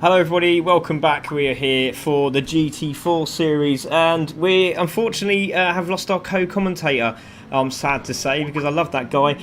Hello everybody, welcome back. We are here for the GT4 series and we unfortunately have lost our co-commentator. I'm sad to say because I love that guy,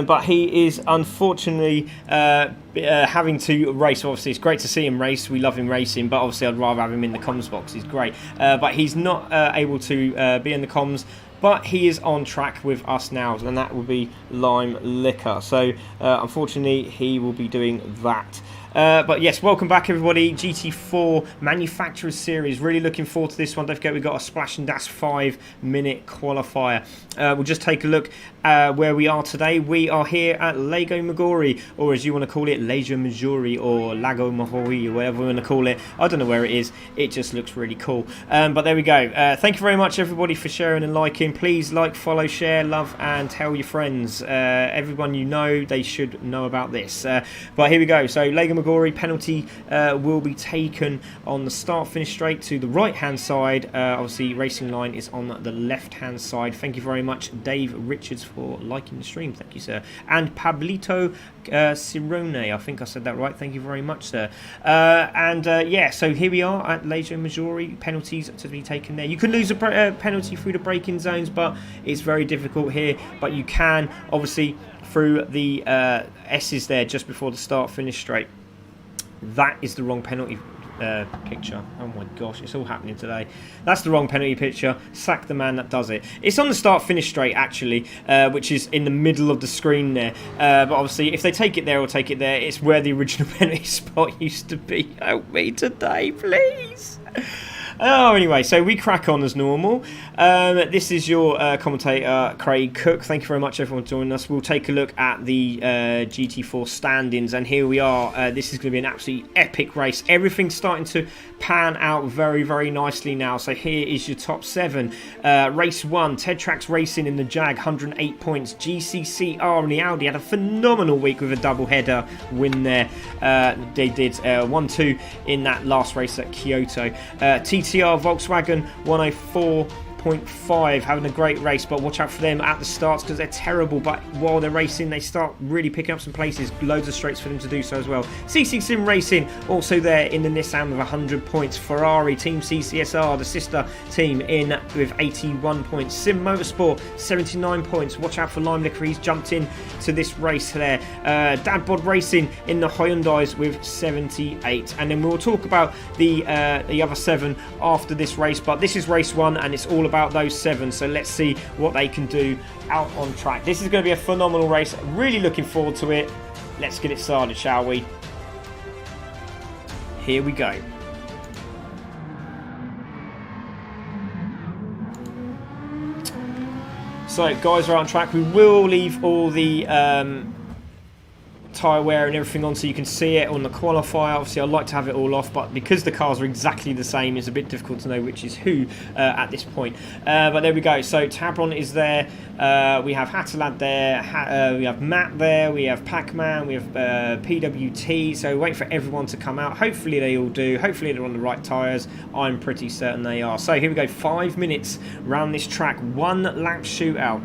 but he is unfortunately having to race. Obviously it's great to see him race, we love him racing, but obviously I'd rather have him in the comms box. He's great, but he's not able to be in the comms. But he is on track with us now, and that will be Lime Liquor. So unfortunately he will be doing that. But yes, welcome back everybody. GT4 Manufacturers Series. Really looking forward to this one. Don't forget we've got a Splash and Dash 5-minute qualifier. We'll just take a look where we are today. We are here at Lago Maggiore, or as you want to call it, Lago Maggiore, or Lago Maggiore, or whatever we want to call it. I don't know where it is. It just looks really cool. But there we go. Thank you very much everybody for sharing and liking. Please like, follow, share, love, and tell your friends. Everyone you know, they should know about this. But here we go. So Lago Maggiore penalty will be taken on the start-finish straight to the right-hand side. Obviously, racing line is on the left-hand side. Thank you very much, Dave Richards, for liking the stream. Thank you, sir. And Pablito Cirone, I think I said that right. Thank you very much, sir. Yeah, so here we are at Lago Maggiore. Penalties to be taken there. You can lose a penalty through the braking zones, but it's very difficult here. But you can, obviously, through the S's there just before the start-finish straight. That is the wrong penalty picture. Oh my gosh, it's all happening today. That's the wrong penalty picture. Sack the man that does it. It's on the start-finish straight, actually, which is in the middle of the screen there. But obviously, if they take it there or take it there, it's where the original penalty spot used to be. Help me today, please. Oh, anyway, so we crack on as normal. This is your commentator, Craig Cook. Thank you very much, everyone, for joining us. We'll take a look at the GT4 stand-ins, and here we are. This is going to be an absolutely epic race. Everything's starting to pan out very, very nicely now. So here is your top 7. Race 1, Ted Trax Racing in the Jag, 108 points. GCCR in the Audi had a phenomenal week with a double-header win there. They did 1-2 in that last race at Kyoto. TTR Volkswagen 104.5, having a great race, but watch out for them at the starts because they're terrible, but while they're racing they start really picking up some places. Loads of straights for them to do so as well. CC Sim Racing also there in the Nissan with 100 points. Ferrari Team CCSR, the sister team, in with 81 points. Sim Motorsport 79 points. Watch out for Lime Liquor, he's jumped in to this race there. Dad Bod Racing in the Hyundais with 78, and then we'll talk about the other 7 after this race, but this is race 1 and it's all about those 7, so let's see what they can do out on track. This is going to be a phenomenal race. Really looking forward to it. Let's get it started, shall we? Here we go. So guys are on track. We will leave all the tyre wear and everything on so you can see it on the qualifier. Obviously I like to have it all off, but because the cars are exactly the same, it's a bit difficult to know which is who at this point. But there we go. So Tabron is there, we have Hattalad there, we have Matt there, we have Pac-Man, we have PWT. So wait for everyone to come out. Hopefully they all do. Hopefully they're on the right tyres. I'm pretty certain they are. So here we go, 5 minutes round this track, 1 lap shootout.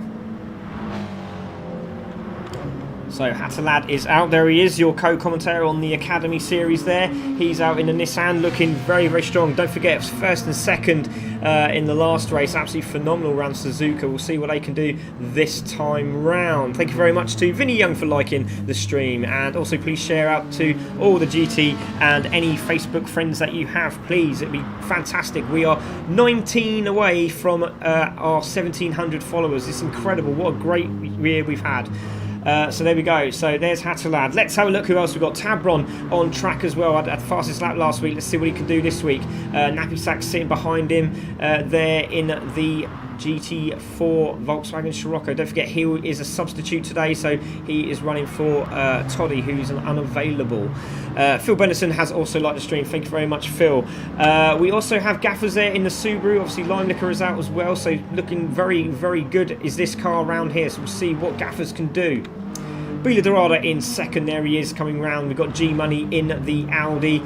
So Hattalad is out. There he is, your co-commentator on the Academy series there. He's out in the Nissan looking very, very strong. Don't forget, it was first and second in the last race. Absolutely phenomenal around Suzuka. We'll see what they can do this time round. Thank you very much to Vinny Young for liking the stream. And also please share out to all the GT and any Facebook friends that you have. Please, it'd be fantastic. We are 19 away from our 1,700 followers. It's incredible. What a great year we've had. So there we go. So there's Hattalad. Let's have a look who else we've got. Tabron on track as well. Had the fastest lap last week. Let's see what he can do this week. Nappy Sack sitting behind him there in the GT4 Volkswagen Scirocco. Don't forget, he is a substitute today, so he is running for Toddy, who's unavailable. Phil Bennison has also liked the stream. Thank you very much, Phil. We also have Gaffers there in the Subaru. Obviously, Lime Liquor is out as well, so looking very, very good is this car around here. So we'll see what Gaffers can do. Bila Dorada in second, there he is coming round. We've got G Money in the Audi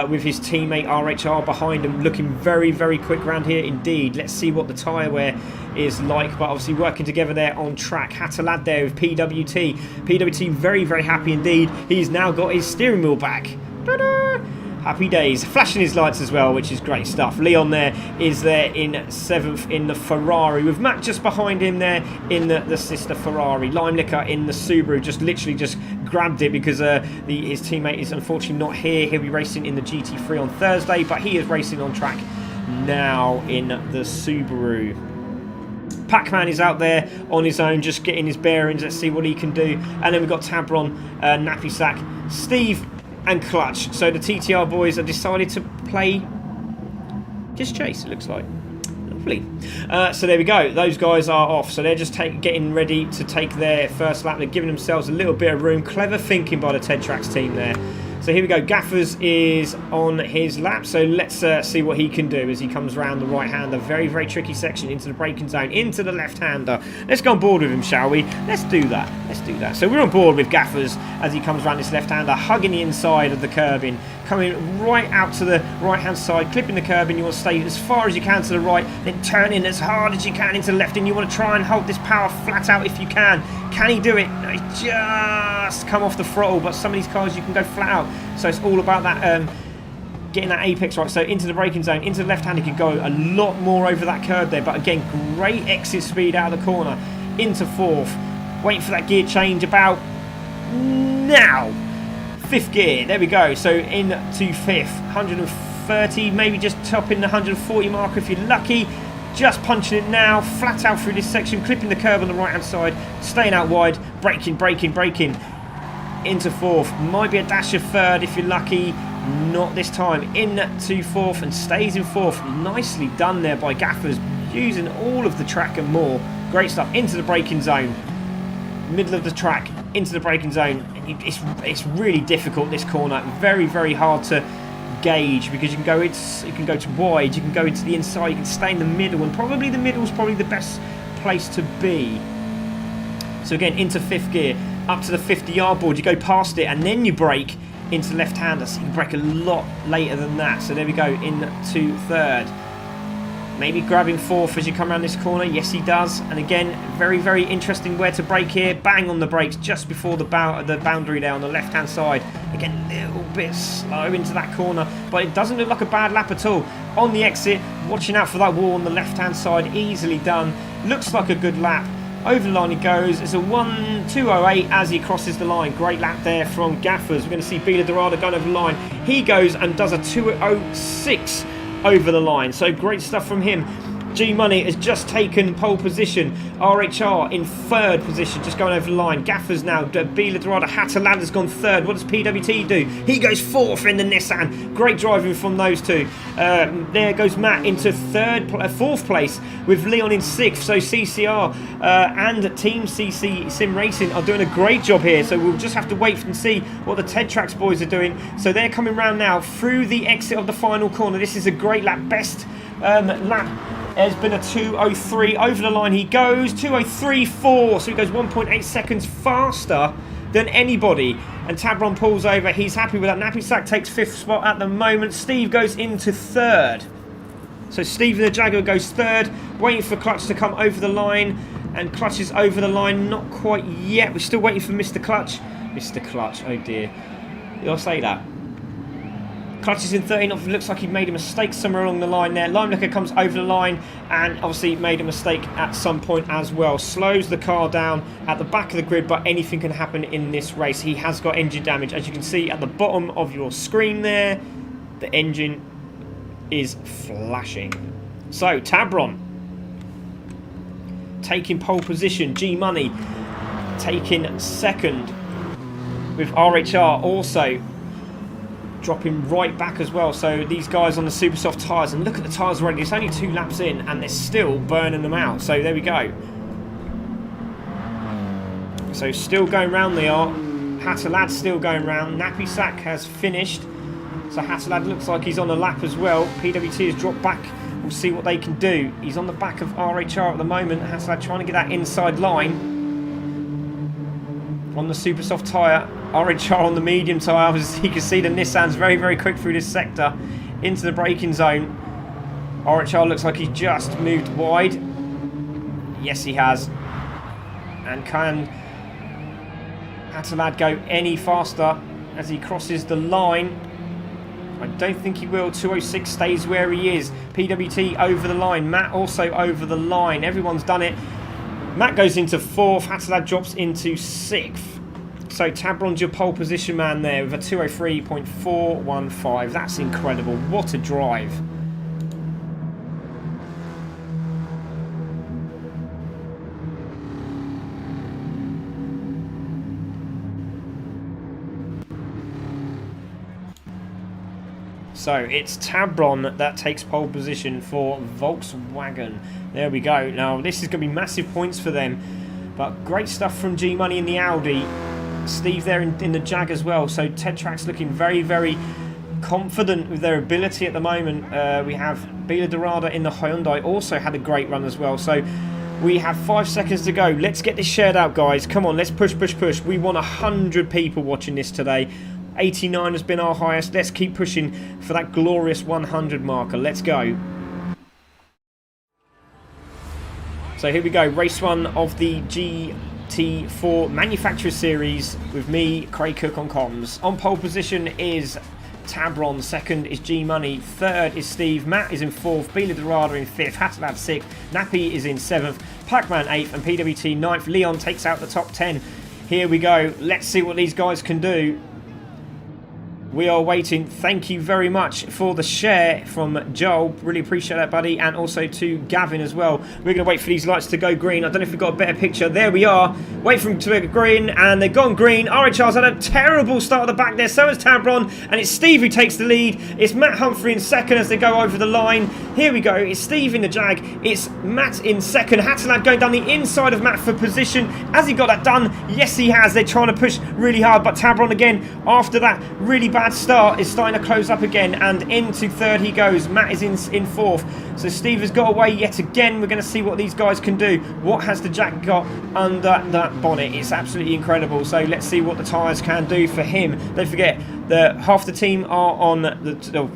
with his teammate RHR behind him, looking very, very quick round here indeed. Let's see what the tyre wear is like, but obviously working together there on track. Hattalad there with PWT. PWT very, very happy indeed. He's now got his steering wheel back. Ta-da! Happy days. Flashing his lights as well, which is great stuff. Leon there is there in 7th in the Ferrari, with Matt just behind him there in the sister Ferrari. Lime Liquor in the Subaru just literally just grabbed it because his teammate is unfortunately not here. He'll be racing in the GT3 on Thursday, but he is racing on track now in the Subaru. Pac-Man is out there on his own, just getting his bearings. Let's see what he can do. And then we've got Tabron, Nappy Sack, Steve and Clutch. So the TTR boys have decided to play just chase, it looks like. Lovely. So there we go. Those guys are off. So they're just getting ready to take their first lap. They're giving themselves a little bit of room. Clever thinking by the Ted Tracks team there. So here we go. Gaffers is on his lap. So let's see what he can do as he comes around the right-hander. Very, very tricky section into the braking zone, into the left-hander. Let's go on board with him, shall we? Let's do that. Let's do that. So we're on board with Gaffers as he comes around this left-hander, hugging the inside of the curbing, coming right out to the right-hand side, clipping the curbing. You want to stay as far as you can to the right, then turn in as hard as you can into the left, and you want to try and hold this power flat out if you can. Can he do it? No, he just come off the throttle, but some of these cars you can go flat out. So it's all about that getting that apex right. So into the braking zone, into the left hand, he can go a lot more over that curb there. But again, great exit speed out of the corner. Into 4th, waiting for that gear change about now. 5th gear, there we go. So into 5th, 130, maybe just topping the 140 marker if you're lucky. Just punching it now, flat out through this section, clipping the curb on the right hand side, staying out wide, braking, braking, braking. Into 4th, might be a dash of 3rd if you're lucky, not this time. Into 4th and stays in 4th. Nicely done there by Gaffers, using all of the track and more. Great stuff. Into the braking zone, middle of the track, into the braking zone. It's really difficult, this corner. Very, very hard to gauge because you can go to wide, you can go into the inside, you can stay in the middle, and probably the middle is probably the best place to be. So again, into 5th gear, up to the 50-yard board, you go past it and then you brake into left-hander, so you can brake a lot later than that. So there we go, into 3rd. Maybe grabbing 4th as you come around this corner. Yes, he does. And again, very, very interesting where to brake here. Bang on the brakes just before the boundary there on the left-hand side. Again, a little bit slow into that corner, but it doesn't look like a bad lap at all. On the exit, watching out for that wall on the left-hand side. Easily done. Looks like a good lap. Over the line he goes. It's a 1:2:08 as he crosses the line. Great lap there from Gaffers. We're going to see Bila Dorada going over the line. He goes and does a 2:06 over the line. So great stuff from him. G Money has just taken pole position. RHR in 3rd position, just going over the line. Gaffers now. Bila Dorada. Hatalad has gone 3rd. What does PWT do? He goes 4th in the Nissan. Great driving from those two. There goes Matt into 4th place with Leon in 6th. So CCR and Team CC Sim Racing are doing a great job here. So we'll just have to wait and see what the Ted Tracks boys are doing. So they're coming round now through the exit of the final corner. This is a great lap. Best lap has been a 2:03. Over the line he goes. 2:03.4. So he goes 1.8 seconds faster than anybody. And Tabron pulls over. He's happy with that. Nappy Sack takes 5th spot at the moment. Steve goes into 3rd. So Steve the Jaguar goes 3rd. Waiting for Clutch to come over the line. And Clutch is over the line. Not quite yet. We're still waiting for Mr. Clutch. Mr. Clutch. Oh dear. Did I say that? Clutch is in 13th. Looks like he made a mistake somewhere along the line there. Lime Liquor comes over the line and obviously made a mistake at some point as well. Slows the car down at the back of the grid, but anything can happen in this race. He has got engine damage. As you can see at the bottom of your screen there, the engine is flashing. So Tabron taking pole position. G Money taking 2nd, with RHR also dropping right back as well. So these guys on the super soft tyres, and look at the tyres already. It's only 2 laps in and they're still burning them out. So there we go. So still going round they are. Hatalad's still going round. Nappy Sack has finished. So Hatalad looks like he's on a lap as well. PWT has dropped back. We'll see what they can do. He's on the back of RHR at the moment. Hatalad trying to get that inside line on the super soft tyre. RHR on the medium tyre. As you can see, the Nissan's very, very quick through this sector into the braking zone. RHR looks like he's just moved wide. Yes, he has. And can Hatalad go any faster as he crosses the line? I don't think he will. 206 stays where he is. PWT over the line. Matt also over the line. Everyone's done it. Matt goes into 4th. Hatalad drops into 6th. So Tabron's your pole position man there with a 203.415. That's incredible. What a drive. So it's Tabron that takes pole position for Volkswagen. There we go. Now this is going to be massive points for them. But great stuff from G Money in the Audi. Steve there in the Jag as well. So Tetrax looking very, very confident with their ability at the moment. We have Bila Dorada in the Hyundai. Also had a great run as well. So we have 5 seconds to go. Let's get this shared out, guys. Come on, let's push, push, push. We want 100 people watching this today. 89 has been our highest. Let's keep pushing for that glorious 100 marker. Let's go. So here we go. Race 1 of the GT4 Manufacturer Series with me, Craig Cook on comms. On pole position is Tabron. 2nd is G Money. 3rd is Steve. Matt is in 4th. Bila Dorada in 5th. Hatalad 6th. Nappy is in 7th. Pac-Man 8th. And PWT 9th. Leon takes out the top 10. Here we go. Let's see what these guys can do. We are waiting. Thank you very much for the share from Joel. Really appreciate that, buddy. And also to Gavin as well. We're going to wait for these lights to go green. I don't know if we've got a better picture. There we are. Wait for them to go green. And they've gone green. Alright, Charles had a terrible start at the back there. So has Tabron. And it's Steve who takes the lead. It's Matt Humphrey in 2nd as they go over the line. Here we go. It's Steve in the Jag. It's Matt in 2nd. Hatalad going down the inside of Matt for position. Has he got that done? Yes, he has. They're trying to push really hard. But Tabron again, after that really bad start, is starting to close up again, and into 3rd he goes. Matt is in 4th. So Steve has got away yet again. We're going to see what these guys can do. What has the Jack got under that bonnet? It's absolutely incredible. So let's see what the tyres can do for him. Don't forget that half the team are on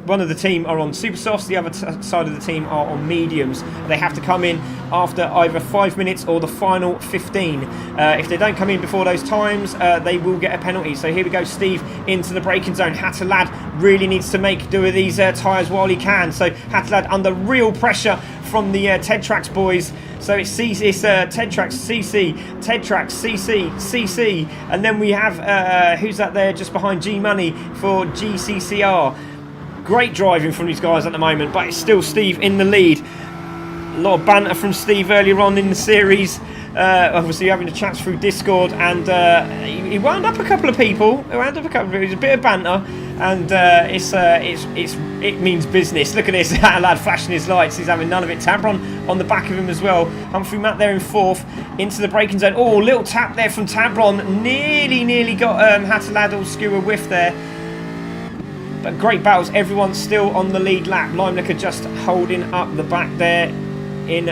one of the team are on super softs, the other side of the team are on mediums. They have to come in after either 5 minutes or the final 15. If they don't come in before those times, they will get a penalty. So here we go. Steve into the braking zone. Hatalad really needs to make do with these tyres while he can. So Hatalad under real pressure from the Tetrax boys. So it's Tetrax, CC, Tetrax, CC, CC. And then we have, who's that there just behind G Money for GCCR. Great driving from these guys at the moment, but it's still Steve in the lead. A lot of banter from Steve earlier on in the series. Obviously having a chat through Discord, and he wound up a couple of people. It was a bit of banter, and it means business. Look at this, that lad flashing his lights. He's having none of it. Tabron on the back of him as well. Humphrey Matt there in 4th, into the braking zone. Oh, little tap there from Tabron. Nearly got Hatalad all skew a whiff there. But great battles. Everyone's still on the lead lap. Limelicker just holding up the back there in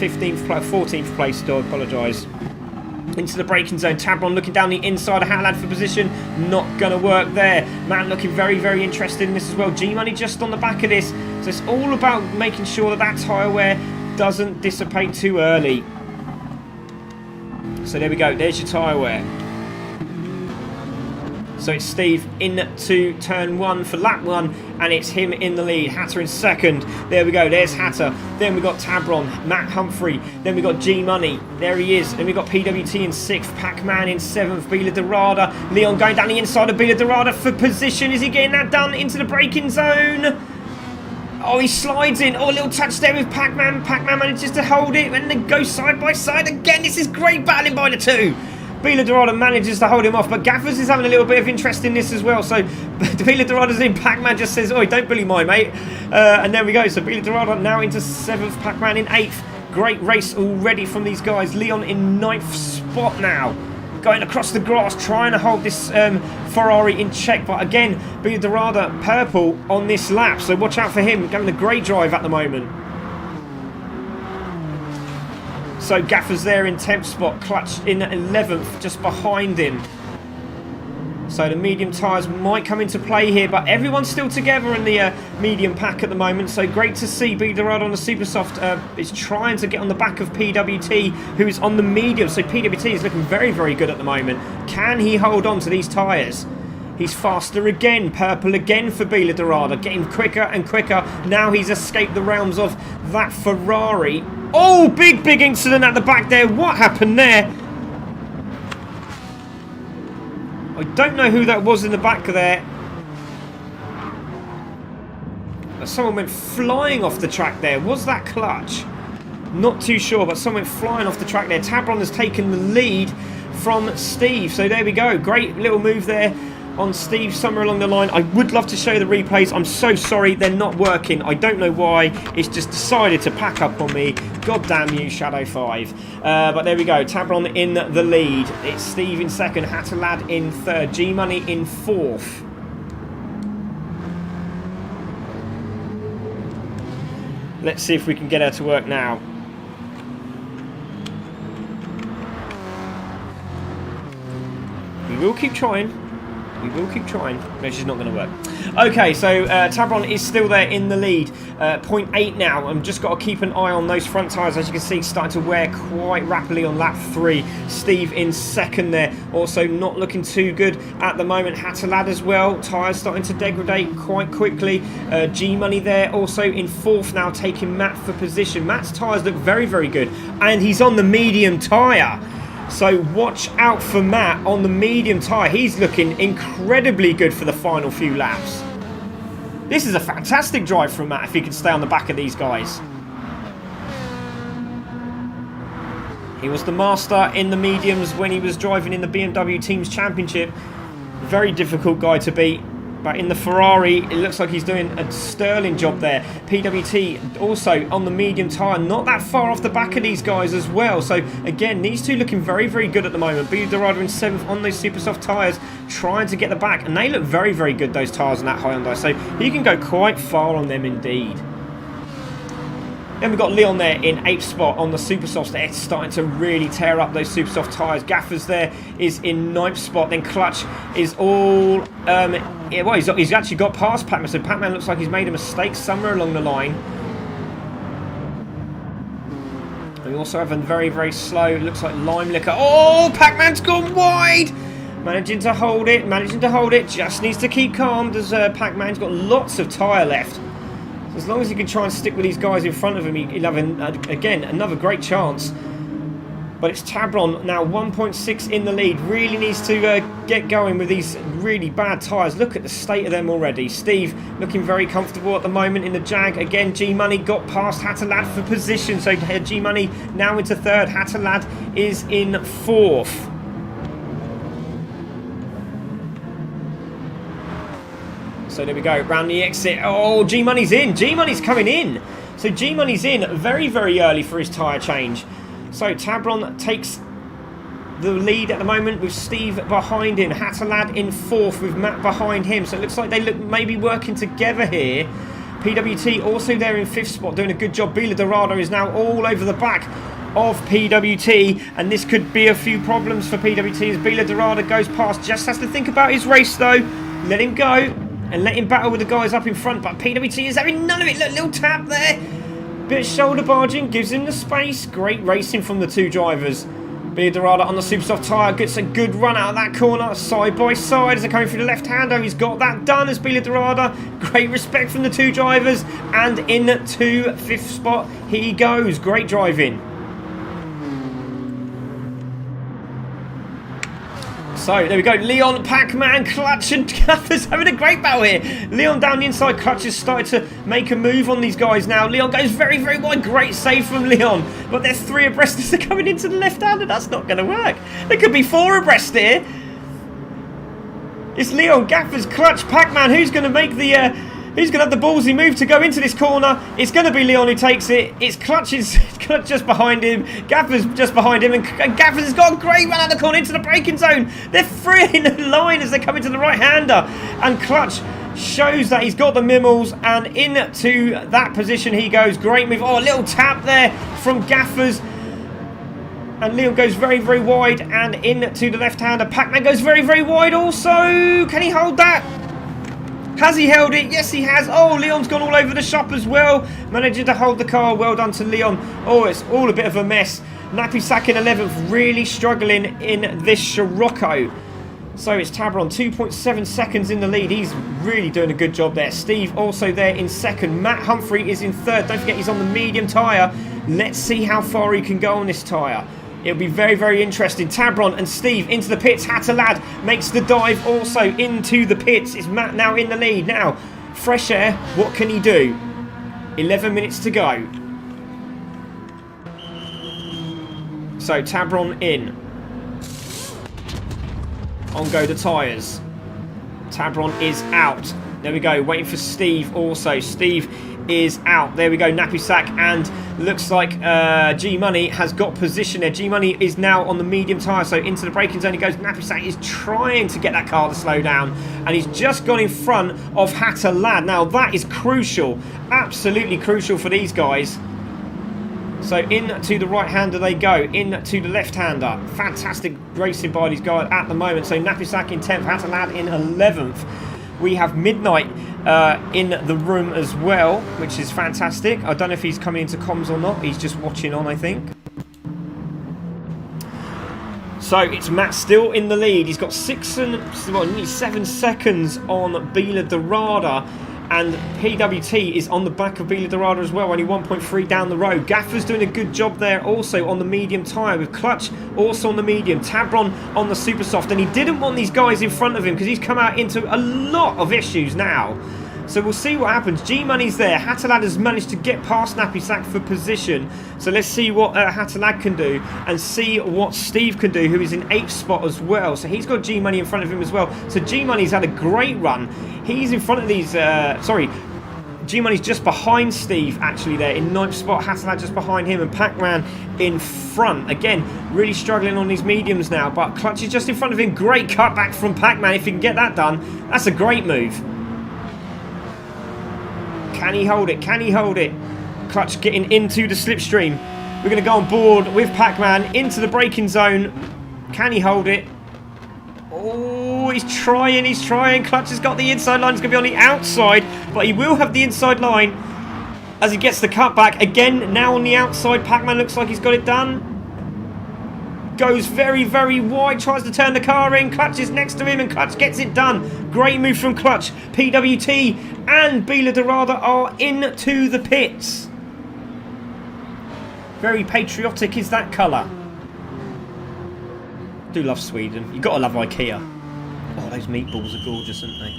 14th place. Do apologise. Into the braking zone. Tabron looking down the inside of Hatalad for position. Not going to work there. Man looking very, very interested in this as well. G-Money just on the back of this. So it's all about making sure that tyre wear doesn't dissipate too early. So there we go. There's your tyre wear. So it's Steve into turn 1 for lap 1, and it's him in the lead. Hatter in 2nd. There we go. There's Hatter. Then we got Tabron, Matt Humphrey. Then we got G Money. There he is. Then we got PWT in 6th. Pac-Man in 7th. Bila Dorada. Leon going down the inside of Bila Dorada for position. Is he getting that done into the braking zone? Oh, he slides in. Oh, a little touch there with Pac-Man. Pac-Man manages to hold it, and then go side by side again. This is great battling by the two. Bila Dorada manages to hold him off, but Gaffers is having a little bit of interest in this as well. So Bila Dorada's in, Pac-Man just says, "Oi, don't bully my mate." And there we go. So Bila Dorada now into 7th, Pac-Man in 8th. Great race already from these guys. Leon in 9th spot now. Going across the grass, trying to hold this Ferrari in check. But again, Bila Dorada purple on this lap. So watch out for him. Having a great drive at the moment. So Gaffer's there in 10th spot, Clutch in 11th, just behind him. So the medium tyres might come into play here, but everyone's still together in the medium pack at the moment. So great to see Dorada on the Super Soft is trying to get on the back of PWT, who's on the medium. So PWT is looking very, very good at the moment. Can he hold on to these tyres? He's faster again. Purple again for Bila Dorada. Getting quicker and quicker. Now he's escaped the realms of that Ferrari. Oh, big incident at the back there. What happened there? I don't know who that was in the back there. Someone went flying off the track there. Was that Clutch? Not too sure, but someone went flying off the track there. Tabron has taken the lead from Steve. So there we go. Great little move there on Steve somewhere along the line. I would love to show you the replays. I'm so sorry they're not working. I don't know why. It's just decided to pack up on me. God damn you, Shadow 5. But there we go. Tabron in the lead. It's Steve in second. Hattalad in third. G-Money in fourth. Let's see if we can get her to work now. We will keep trying. We will keep trying. No, she's not going to work. Okay, so Tabron is still there in the lead. 0.8 now. I've just got to keep an eye on those front tyres. As you can see, starting to wear quite rapidly on lap 3. Steve in second there. Also not looking too good at the moment. Hattalad as well. Tyres starting to degrade quite quickly. G-Money there. Also in fourth now, taking Matt for position. Matt's tyres look very, very good. And he's on the medium tyre. So watch out for Matt on the medium tyre. He's looking incredibly good for the final few laps. This is a fantastic drive from Matt if he can stay on the back of these guys. He was the master in the mediums when he was driving in the BMW Teams Championship. Very difficult guy to beat. But in the Ferrari, it looks like he's doing a sterling job there. PWT also on the medium tyre, not that far off the back of these guys as well. So again, these two looking very, very good at the moment. Bila Dorada in seventh on those super soft tyres, trying to get the back. And they look very, very good, those tyres on that Hyundai. So he can go quite far on them indeed. Then we've got Leon there in 8th spot on the super softs. They're starting to really tear up those super soft tyres. Gaffers there is in 9th spot. Then Clutch is all... yeah, well, he's actually got past Pac-Man. So Pac-Man looks like he's made a mistake somewhere along the line. We also have a very, very slow, it looks like Lime Liquor. Oh, Pac-Man's gone wide! Managing to hold it, Just needs to keep calm. Does Pac-Man's got lots of tyre left. As long as he can try and stick with these guys in front of him, he'll have, again, another great chance. But it's Tabron now 1.6 in the lead. Really needs to get going with these really bad tyres. Look at the state of them already. Steve looking very comfortable at the moment in the Jag. Again, G-Money got past Hattalad for position. So G-Money now into third. Hattalad is in fourth. So there we go, round the exit. Oh, G-Money's in. G-Money's coming in. So G-Money's in very, very early for his tyre change. So Tabron takes the lead at the moment with Steve behind him. Hattalad in fourth with Matt behind him. So it looks like they look maybe working together here. PWT also there in 5th spot, doing a good job. Bila Dorada is now all over the back of PWT, and this could be a few problems for PWT as Bila Dorada goes past. Just has to think about his race though. Let him go and let him battle with the guys up in front, but PWT is having none of it. Look, little tap there. Bit of shoulder barging, gives him the space. Great racing from the two drivers. Bila Dorada on the super soft tyre, gets a good run out of that corner, side by side as they're coming through the left-hander. He's got that done as Bila Dorada. Great respect from the two drivers, and into 5th spot he goes. Great driving. So, there we go. Leon, Pac-Man, Clutch, and Gaffers having a great battle here. Leon down the inside. Clutch has started to make a move on these guys now. Leon goes very, very wide. Great save from Leon. But there's 3 abreast as they're coming into the left-hander. That's not going to work. There could be 4 abreast here. It's Leon, Gaffers, Clutch, Pac-Man. Who's going to make the... who's going to have the ballsy move to go into this corner? It's going to be Leon who takes it. It's Clutch just behind him. Gaffer's just behind him. And Gaffer's has got a great run out of the corner into the braking zone. They're free in the line as they come into the right-hander. And Clutch shows that he's got the mimmels. And into that position he goes. Great move. Oh, a little tap there from Gaffer's. And Leon goes very, very wide. And into the left-hander. Pac-Man goes very, very wide also. Can he hold that? Has he held it? Yes, he has. Oh, Leon's gone all over the shop as well. Managing to hold the car. Well done to Leon. Oh, it's all a bit of a mess. Nappy Sack in 11th. Really struggling in this Scirocco. So it's Tabron, 2.7 seconds in the lead. He's really doing a good job there. Steve also there in second. Matt Humphrey is in third. Don't forget he's on the medium tyre. Let's see how far he can go on this tyre. It'll be very, very interesting. Tabron and Steve into the pits. Hatterlad makes the dive also into the pits. Is Matt now in the lead? Now, fresh air, what can he do? 11 minutes to go. So Tabron in. On go the tyres. Tabron is out. There we go. Waiting for Steve also. Steve is out. There we go. Nappy Sack, and looks like G-Money has got position there. G-Money is now on the medium tyre, so into the braking zone he goes. Nappy Sack is trying to get that car to slow down, and he's just gone in front of Hatter Lad. Now that is crucial. Absolutely crucial for these guys. So into the right-hander they go, into the left-hander. Fantastic racing by these guys at the moment. So Nappy Sack in 10th, Hatter Lad in 11th. We have Midnight in the room as well, which is fantastic. I don't know if he's coming into comms or not. He's just watching on, I think. So it's Matt still in the lead. He's got 7 seconds on Bila Dorada. And PWT is on the back of Bila Dorada as well, only 1.3 down the road. Gaffer's doing a good job there also on the medium tyre, with Clutch also on the medium, Tabron on the super soft. And he didn't want these guys in front of him because he's come out into a lot of issues now. So we'll see what happens. G-Money's there. Hatterlad has managed to get past Nappy Sack for position. So let's see what Hatterlad can do, and see what Steve can do, who is in 8th spot as well. So he's got G-Money in front of him as well. So G-Money's had a great run. He's in front of these... G-Money's just behind Steve, actually, there in 9th spot. Hatterlad just behind him, and Pac-Man in front. Again, really struggling on these mediums now, but Clutch is just in front of him. Great cutback from Pac-Man. If he can get that done, that's a great move. Can he hold it? Can he hold it? Clutch getting into the slipstream. We're going to go on board with Pac-Man into the braking zone. Can he hold it? Oh, he's trying, he's trying. Clutch has got the inside line. He's going to be on the outside, but he will have the inside line as he gets the cutback. Again, now on the outside. Pac-Man looks like he's got it done. Goes very, very wide, tries to turn the car in. Clutch is next to him, and Clutch gets it done. Great move from Clutch. PWT and Bila Dorada are into the pits. Very patriotic is that colour. Do love Sweden. You've got to love IKEA. Oh, those meatballs are gorgeous, aren't they?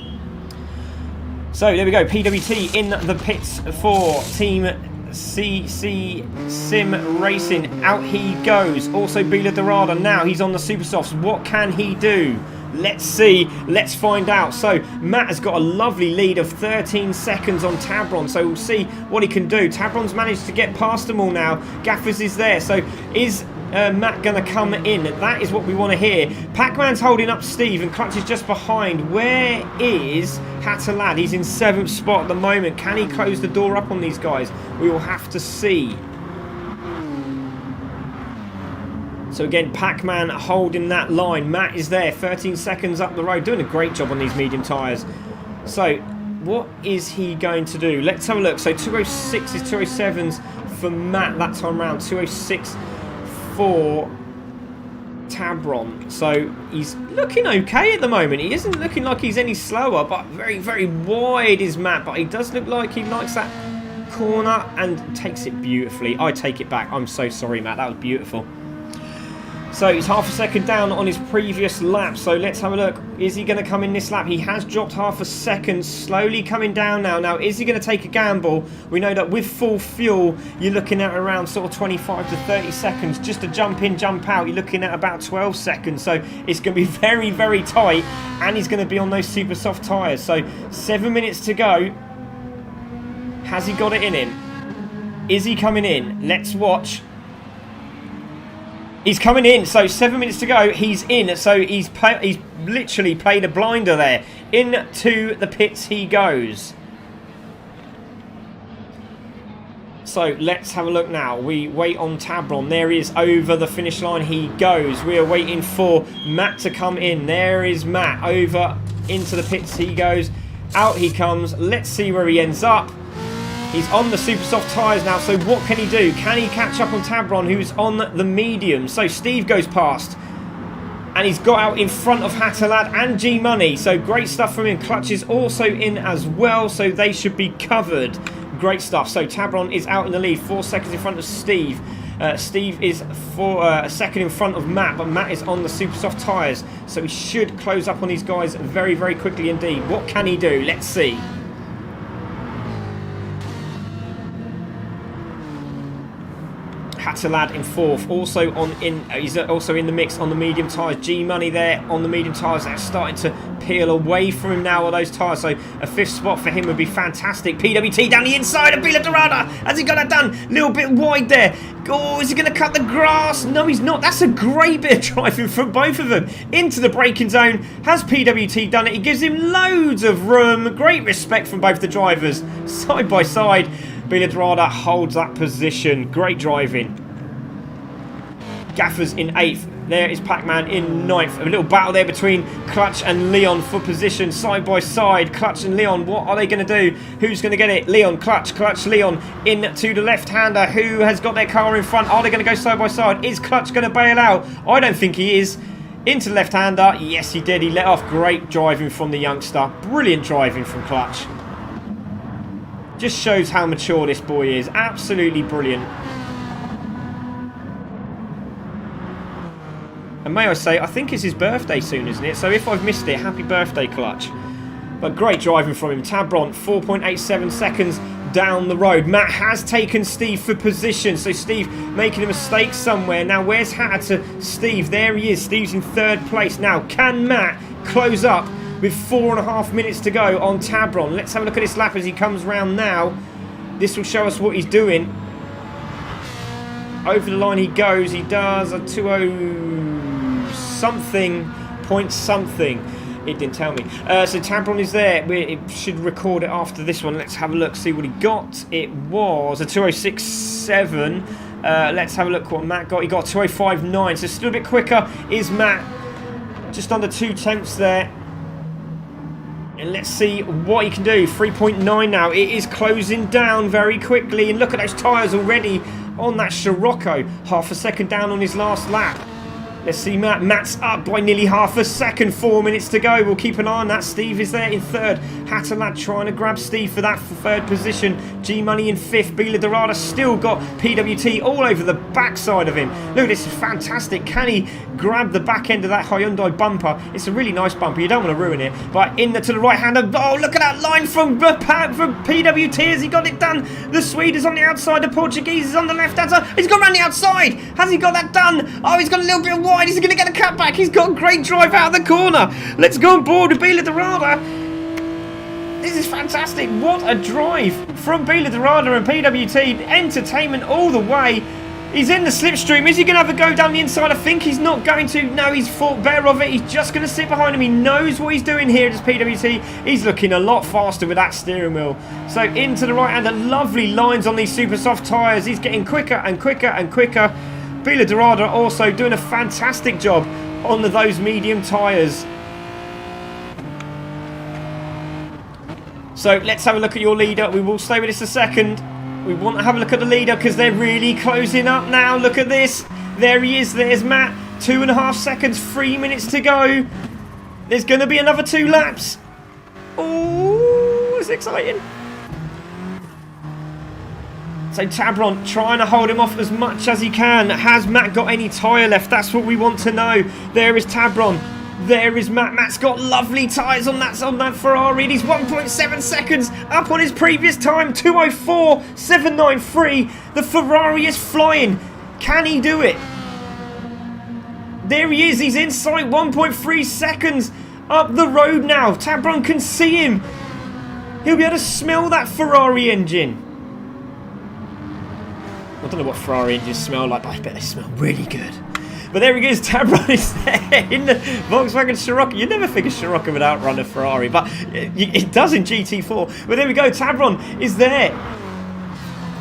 So there we go. PWT in the pits for Team CC Sim Racing. Out he goes. Also Bila Dorada. Now he's on the super softs. What can he do? Let's see. Let's find out. So Matt has got a lovely lead of 13 seconds on Tabron. So we'll see what he can do. Tabron's managed to get past them all now. Gaffers is there. So is Matt going to come in? That is what we want to hear. Pac-Man's holding up Steve, and Clutch is just behind. Where is Hatterlad? He's in 7th spot at the moment. Can he close the door up on these guys? We will have to see. So again, Pac-Man holding that line. Matt is there, 13 seconds up the road, doing a great job on these medium tyres. So what is he going to do? Let's have a look. So 206 is 207s for Matt that time round. 206 for Tabron. So he's looking okay at the moment. He isn't looking like he's any slower, but very, very wide is Matt. But he does look like he likes that corner and takes it beautifully. I take it back. I'm so sorry, Matt. That was beautiful. So he's half a second down on his previous lap. So let's have a look. Is he going to come in this lap? He has dropped half a second, slowly coming down now. Now, is he going to take a gamble? We know that with full fuel, you're looking at around sort of 25 to 30 seconds. Just to jump in, jump out, you're looking at about 12 seconds. So it's going to be very, very tight. And he's going to be on those super soft tyres. So 7 minutes to go. Has he got it in him? Is he coming in? Let's watch. He's coming in, so 7 minutes to go. He's in, so he's literally played a blinder there. Into the pits he goes. So let's have a look now. We wait on Tabron. There he is over the finish line. He goes. We are waiting for Matt to come in. There is Matt over into the pits. He goes. Out he comes. Let's see where he ends up. He's on the super soft tyres now, so what can he do? Can he catch up on Tabron, who's on the medium? So Steve goes past. And he's got out in front of Hattalad and G-Money. So great stuff from him. Clutch is also in as well, so they should be covered. Great stuff. So Tabron is out in the lead, 4 seconds in front of Steve. Steve is a second in front of Matt, but Matt is on the super soft tyres, so he should close up on these guys very, very quickly indeed. What can he do? Let's see. Hattalad in fourth, he's also in the mix on the medium tyres. G-Money there on the medium tyres. They're starting to peel away from him now on those tyres, so a fifth spot for him would be fantastic. PWT down the inside of Bila Dorada. Has he got that done? A little bit wide there. Oh, is he going to cut the grass? No, he's not. That's a great bit of driving from both of them. Into the braking zone. Has PWT done it? He gives him loads of room. Great respect from both the drivers. Side by side. Bila Dorada holds that position. Great driving. Gaffers in 8th. There is Pac-Man in 9th. A little battle there between Clutch and Leon for position side by side. Clutch and Leon, what are they going to do? Who's going to get it? Leon, Clutch, Leon into the left-hander. Who has got their car in front? Are they going to go side by side? Is Clutch going to bail out? I don't think he is. Into the left-hander. Yes, he did. He let off. Great driving from the youngster. Brilliant driving from Clutch. Just shows how mature this boy is. Absolutely brilliant. And may I say, I think it's his birthday soon, isn't it? So if I've missed it, happy birthday, Clutch. But great driving from him. Tabron, 4.87 seconds down the road. Matt has taken Steve for position. So Steve making a mistake somewhere. Now, where's Hatter to Steve? There he is. Steve's in 3rd place. Now, can Matt close up with 4.5 minutes to go on Tabron? Let's have a look at this lap as he comes round now. This will show us what he's doing. Over the line he goes. He does a 2:0 something point something. It didn't tell me. So Tabron is there. It should record it after this one. Let's have a look, see what he got. It was a 2:06.7. Let's have a look what Matt got. He got 2:05.9, so still a bit quicker is Matt. Just under 2 tenths there. And let's see what he can do. 3.9 now. It is closing down very quickly. And look at those tyres already on that Scirocco. Half a second down on his last lap. Let's see Matt. Matt's up by nearly half a second. 4 minutes to go. We'll keep an eye on that. Steve is there in 3rd. Hattalad trying to grab Steve for that 3rd position. G-Money in 5th. Bila Dorada still got PWT all over the backside of him. Look, this is fantastic. Can he grab the back end of that Hyundai bumper? It's a really nice bumper. You don't want to ruin it. But in to the right hander. Oh, look at that line from PWT. Has he got it done? The Swede is on the outside. The Portuguese is on the left hand side. He's gone around the outside. Has he got that done? Oh, he's got a little bit wide. He's going to get a cutback. He's got a great drive out of the corner. Let's go on board with Bila Dorada. This is fantastic. What a drive from Bila Dorada and PWT. Entertainment all the way. He's in the slipstream. Is he going to have a go down the inside? I think he's not going to. No, he's thought better of it. He's just going to sit behind him. He knows what he's doing here as PWT. He's looking a lot faster with that steering wheel. So into the right hander. Lovely lines on these super soft tyres. He's getting quicker and quicker and quicker. Bila Dorada also doing a fantastic job on those medium tyres. So let's have a look at your leader. We will stay with this a second. We want to have a look at the leader because they're really closing up now. Look at this. There he is. There's Matt. 2.5 seconds. 3 minutes to go. There's going to be another 2 laps. Oh, it's exciting. So Tabron trying to hold him off as much as he can. Has Matt got any tyre left? That's what we want to know. There is Tabron. There is Matt. Matt's got lovely tyres on that Ferrari. He's 1.7 seconds up on his previous time. 2:04.793. The Ferrari is flying. Can he do it? There he is. He's in sight. 1.3 seconds up the road now. Tabron can see him. He'll be able to smell that Ferrari engine. I don't know what Ferrari engines smell like, but I bet they smell really good. But there he goes, Tabron is there in the Volkswagen Scirocco. You never think of Scirocco would outrun a Ferrari, but it does in GT4. But there we go, Tabron is there.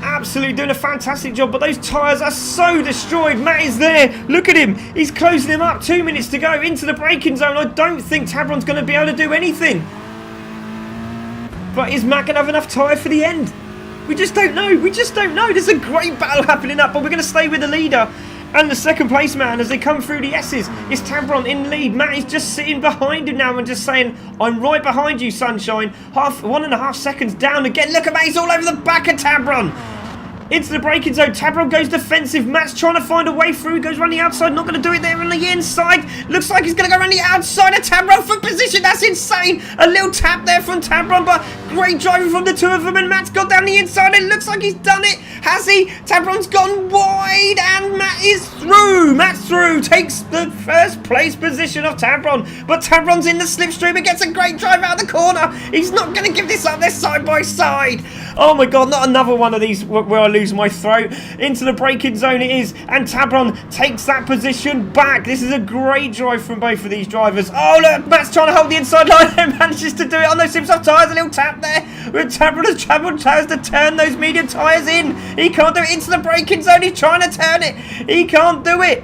Absolutely doing a fantastic job, but those tyres are so destroyed. Matt is there. Look at him. He's closing him up. 2 minutes to go into the braking zone. I don't think Tabron's going to be able to do anything. But is Matt going to have enough tyre for the end? We just don't know. We just don't know. There's a great battle happening up, but we're going to stay with the leader. And the second place man as they come through the S's is Tabron in lead. Matt is just sitting behind him now and just saying, I'm right behind you, sunshine. 1.5 seconds down again. Look at Matt, he's all over the back of Tabron. Into the braking zone. Tabron goes defensive. Matt's trying to find a way through. He goes around the outside. Not going to do it there on the inside. Looks like he's going to go around the outside of Tabron for position. That's insane. A little tap there from Tabron, but great driving from the two of them. And Matt's gone down the inside. It looks like he's done it. Has he? Tabron's gone wide and Matt is through. Matt's through. Takes the first place position of Tabron. But Tabron's in the slipstream and gets a great drive out of the corner. He's not going to give this up. They're side by side. Oh my God, not another one of these where I lose my throat. Into the braking zone it is, and Tabron takes that position back. This is a great drive from both of these drivers. Oh look, Matt's trying to hold the inside line and manages to do it on those super tyres. A little tap there. With Tabron tries to turn those medium tyres in. He can't do it. Into the braking zone. He's trying to turn it. He can't do it.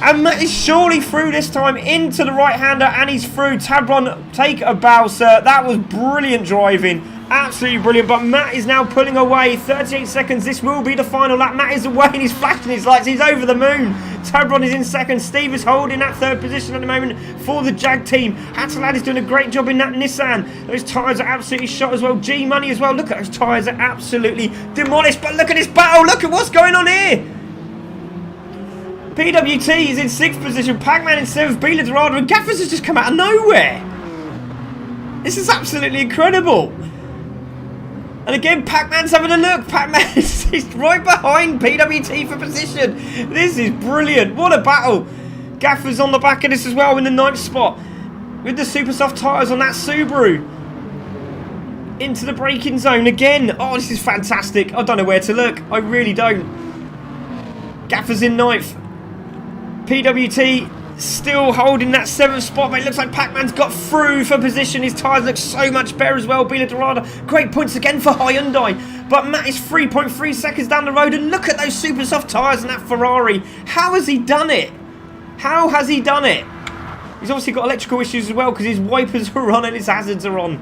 And Matt is surely through this time into the right-hander, and he's through. Tabron, take a bow, sir. That was brilliant driving. Absolutely brilliant. But Matt is now pulling away. 38 seconds. This will be the final lap. Matt is away and he's flashing his lights. He's over the moon. Tabron is in second. Steve is holding that third position at the moment for the Jag team. Hattelad is doing a great job in that Nissan. Those tyres are absolutely shot as well. G Money as well. Look at those tyres are absolutely demolished. But look at this battle. Look at what's going on here. PWT is in 6th position, Pac-Man in 7th, Bila Dorada, and Gaffers has just come out of nowhere. This is absolutely incredible. And again, Pac-Man's having a look. Pac-Man is right behind PWT for position. This is brilliant. What a battle. Gaffers on the back of this as well in the 9th spot. With the super soft tyres on that Subaru. Into the braking zone again. Oh, this is fantastic. I don't know where to look. I really don't. Gaffers in 9th. PWT still holding that 7th spot, but it looks like Pac-Man's got through for position. His tyres look so much better as well. Bila Dorada, great points again for Hyundai. But Matt is 3.3 seconds down the road, and look at those super soft tyres in that Ferrari. How has he done it? How has he done it? He's obviously got electrical issues as well because his wipers are on and his hazards are on.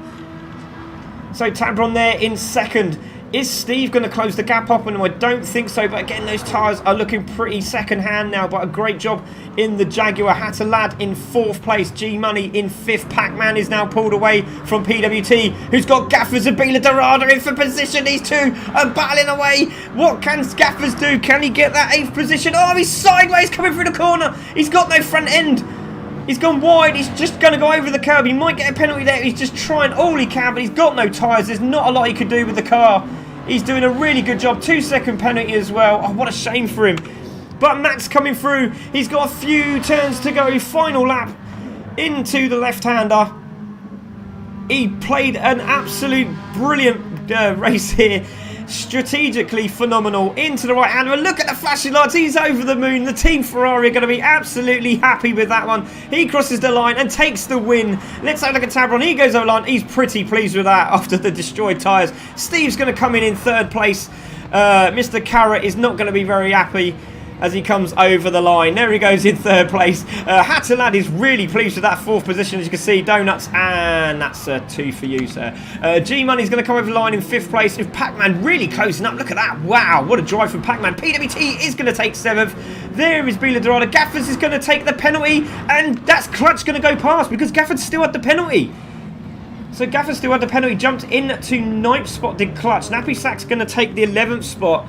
So Tabron there in second. Is Steve going to close the gap up? And I don't think so. But again, those tyres are looking pretty second-hand now. But a great job in the Jaguar. Hattelad in 4th place. G-Money in 5th. Pac-Man is now pulled away from PWT, who's got Gaffers and Bila Dorada in for position. These two are battling away. What can Gaffers do? Can he get that 8th position? Oh, he's sideways coming through the corner. He's got no front end. He's gone wide. He's just going to go over the curb. He might get a penalty there. He's just trying all he can, but he's got no tyres. There's not a lot he could do with the car. He's doing a really good job. 2-second penalty as well. Oh, what a shame for him. But Matt's coming through. He's got a few turns to go. Final lap into the left-hander. He played an absolute brilliant race here. Strategically phenomenal. Into the right-hander. And look at the flashing lights. He's over the moon. The Team Ferrari are going to be absolutely happy with that one. He crosses the line and takes the win. Let's have a look at Tabron. He goes over the line. He's pretty pleased with that after the destroyed tyres. Steve's going to come in 3rd place. Mr. Carrot is not going to be very happy as he comes over the line. There he goes in 3rd place. Hattelad is really pleased with that 4th position, as you can see. Donuts, and that's 2 for you, sir. G-Money's going to come over the line in 5th place. If Pac-Man really closing up, look at that. Wow, what a drive from Pac-Man. PWT is going to take 7th. There is Bila Dorada. Gaffers is going to take the penalty, and that's Clutch going to go past because Gaffers still had the penalty. So Gaffers still had the penalty. Jumped in to 9th spot, did Clutch. Nappy Sack's going to take the 11th spot.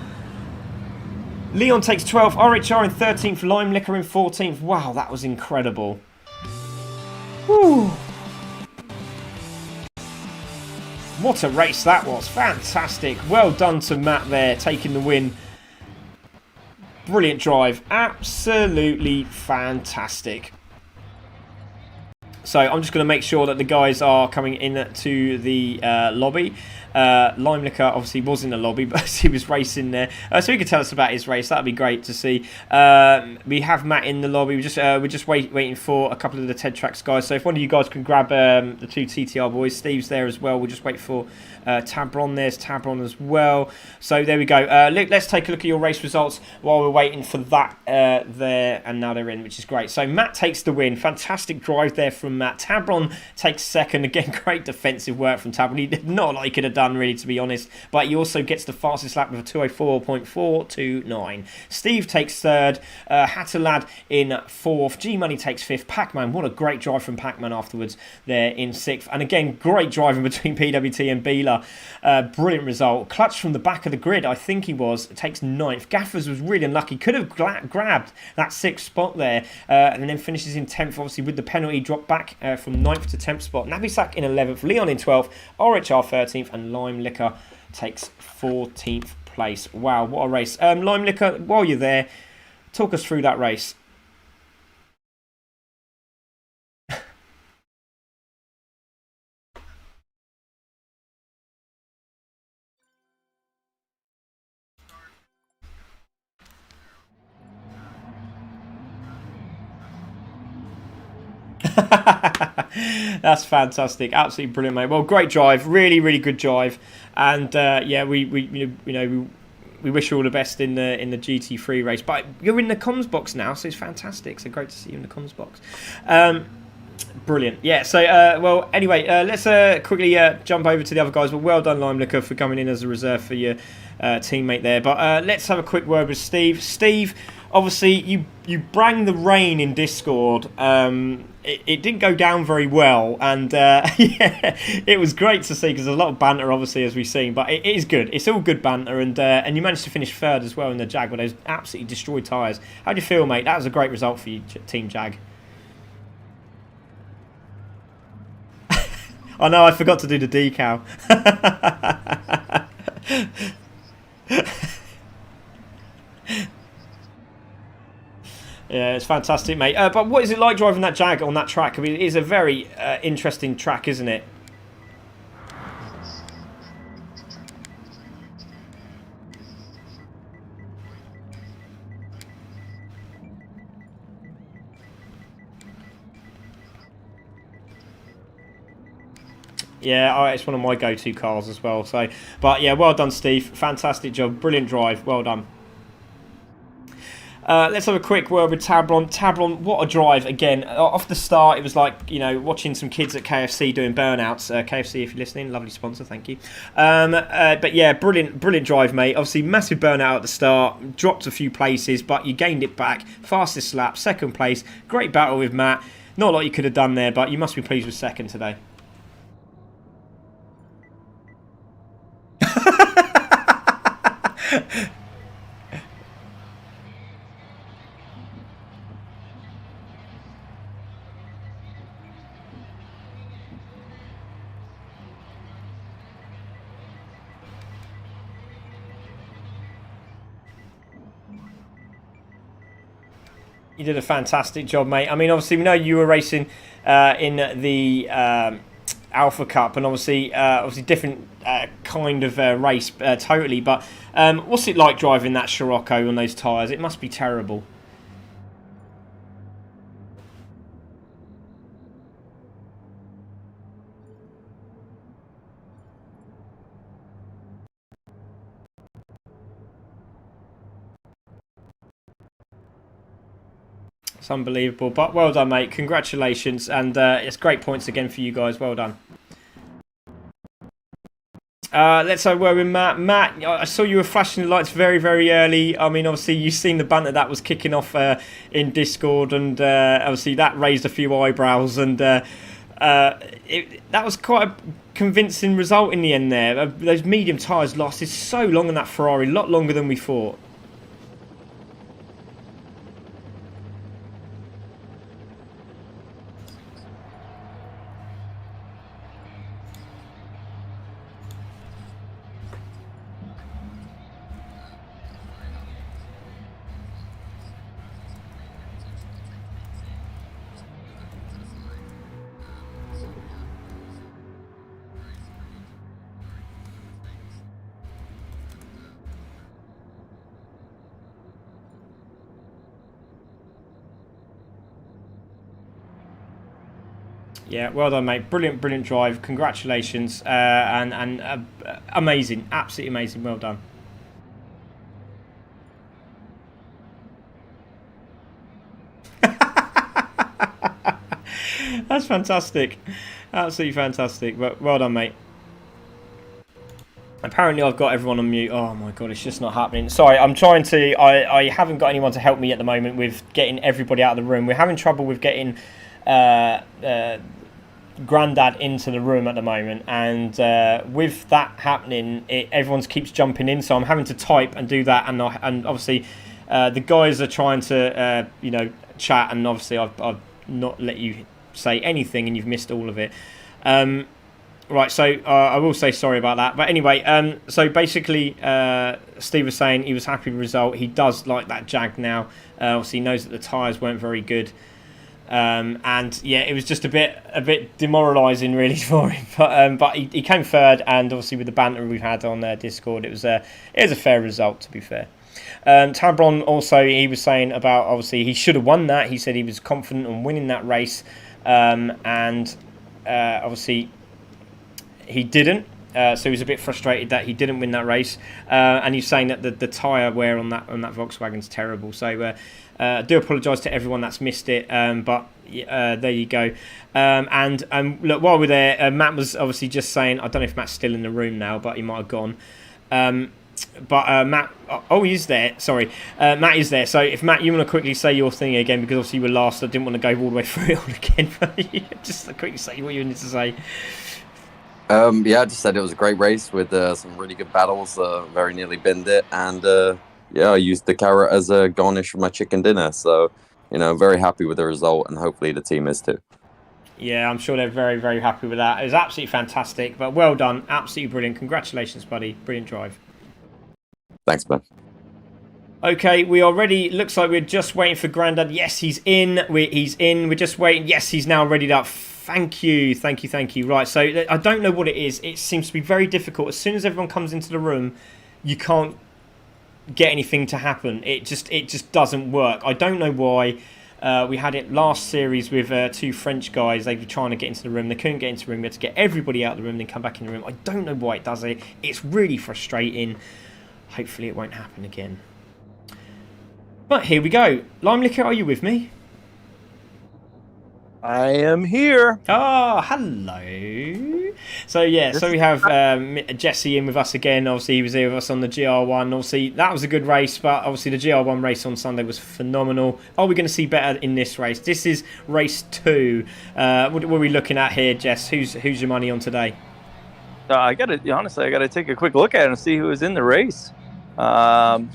Leon takes 12th, RHR in 13th, Lime Liquor in 14th. Wow, that was incredible. Whew. What a race that was. Fantastic. Well done to Matt there, taking the win. Brilliant drive. Absolutely fantastic. So I'm just going to make sure that the guys are coming in to the lobby. Lime Liquor obviously was in the lobby, but he was racing there, so he could tell us about his race. That'd be great to see. We have Matt in the lobby. We're just waiting for a couple of the TED Tracks guys. So if one of you guys can grab the 2 TTR boys, Steve's there as well. We'll just wait for Tabron. There's Tabron as well. So there we go. Let's take a look at your race results while we're waiting for that there, and now they're in, which is great. So Matt takes the win. Fantastic drive there from Matt. Tabron takes 2nd. Again, great defensive work from Tabron. He did not like he could have done done, really, to be honest. But he also gets the fastest lap with a 2:04.429. Steve takes third. Hatterlad in fourth. G-Money takes fifth. Pac-Man, what a great drive from Pac-Man afterwards there in sixth. And again, great driving between PWT and Beeler. Brilliant result. Clutch from the back of the grid, I think he was, takes ninth. Gaffers was really unlucky. Could have grabbed that sixth spot there, and then finishes in 10th, obviously, with the penalty drop back from 9th to 10th spot. Nabisak in 11th, Leon in 12th, RHR 13th, and Lime Liquor takes 14th place. Wow, what a race. Lime Liquor, while you're there, talk us through that race. That's fantastic, absolutely brilliant, mate. Well, great drive, really, really good drive, and yeah, we wish you all the best in the GT3 race. But you're in the comms box now, so it's fantastic. So great to see you in the comms box. Brilliant. Yeah, so, well, anyway, let's quickly jump over to the other guys. But well done, Lime Liquor, for coming in as a reserve for your teammate there. But let's have a quick word with Steve. Steve, obviously, you brang the rain in Discord. It didn't go down very well, and yeah, it was great to see, because there's a lot of banter, obviously, as we've seen. But it is good. It's all good banter, and you managed to finish third as well in the Jag with those absolutely destroyed tyres. How do you feel, mate? That was a great result for you, Team Jag. I know, I forgot to do the decal. Yeah, it's fantastic, mate. But what is it like driving that Jag on that track? I mean, it is a very interesting track, isn't it? Yeah, it's one of my go-to cars as well. So, but yeah, well done, Steve. Fantastic job, brilliant drive. Well done. Let's have a quick word with Tablon. Tablon, what a drive again. Off the start, it was like, you know, watching some kids at KFC doing burnouts. KFC, if you're listening, lovely sponsor, thank you. But yeah, brilliant drive, mate. Obviously, massive burnout at the start. Dropped a few places, but you gained it back. Fastest lap, second place. Great battle with Matt. Not a lot you could have done there, but you must be pleased with second today. You did a fantastic job, mate. I mean, obviously, we know you were racing in the Alpha Cup, and obviously different kind of race totally. But what's it like driving that Scirocco on those tyres? It must be terrible. It's unbelievable, but well done, mate. Congratulations, and it's great points again for you guys. Well done. Let's have a word with Matt. Matt, I saw you were flashing the lights very, very early. I mean, obviously, you've seen the banter that was kicking off in Discord, and obviously that raised a few eyebrows, and that was quite a convincing result in the end there. Those medium tyres lasted so long in that Ferrari, a lot longer than we thought. Yeah, well done, mate. Brilliant drive. Congratulations, and amazing, absolutely amazing. Well done. That's fantastic, absolutely fantastic. Well done, mate. Apparently I've got everyone on mute. Oh my god, it's just not happening. Sorry, I'm trying to... I haven't got anyone to help me at the moment with getting everybody out of the room. We're having trouble with getting Grandad into the room at the moment. And with that happening, everyone keeps jumping in. So I'm having to type and do that. And obviously the guys are trying to, chat. And obviously I've not let you say anything and you've missed all of it. Right, so I will say sorry about that. But anyway, so basically, Steve was saying he was happy with the result. He does like that Jag now. Obviously, he knows that the tyres weren't very good. And yeah, it was just a bit demoralising really for him. But he came third, and obviously with the banter we've had on Discord, it was a fair result, to be fair. Tabron also, he was saying about, obviously, he should have won that. He said he was confident on winning that race. Obviously... he didn't, so he was a bit frustrated that he didn't win that race, and he's saying that the tyre wear on that Volkswagen's terrible. So I do apologise to everyone that's missed it, but there you go. And look, while we're there, Matt was obviously just saying, I don't know if Matt's still in the room now, but he might have gone. But Matt, he is there. Sorry, Matt is there. So if Matt, you want to quickly say your thing again, because obviously you were last, I didn't want to go all the way through it all again. But just quickly say what you wanted to say. Yeah, I just said it was a great race with some really good battles. Very nearly binned it, and I used the carrot as a garnish for my chicken dinner. So, very happy with the result, and hopefully the team is too. Yeah, I'm sure they're very, very happy with that. It was absolutely fantastic, but well done, absolutely brilliant. Congratulations, buddy, brilliant drive. Thanks, Ben. Okay, we are ready. Looks like we're just waiting for Grandad. Yes, he's in. He's in. We're just waiting. Yes, he's now readied up. Thank you. Right, so I don't know what it is. It seems to be very difficult. As soon as everyone comes into the room, you can't get anything to happen. It just doesn't work. I don't know why. We had it last series with two French guys. They were trying to get into the room. They couldn't get into the room. We had to get everybody out of the room and then come back in the room. I don't know why it does it. It's really frustrating. Hopefully it won't happen again. But here we go. Lime Liquor, are you with me? I am here. Oh, hello. So, yeah, so we have Jesse in with us again. Obviously, he was here with us on the GR1. Obviously, that was a good race, but obviously the GR1 race on Sunday was phenomenal. Are we going to see better in this race? This is race 2. What are we looking at here, Jess? Who's your money on today? I got to take a quick look at it and see who was in the race. I'm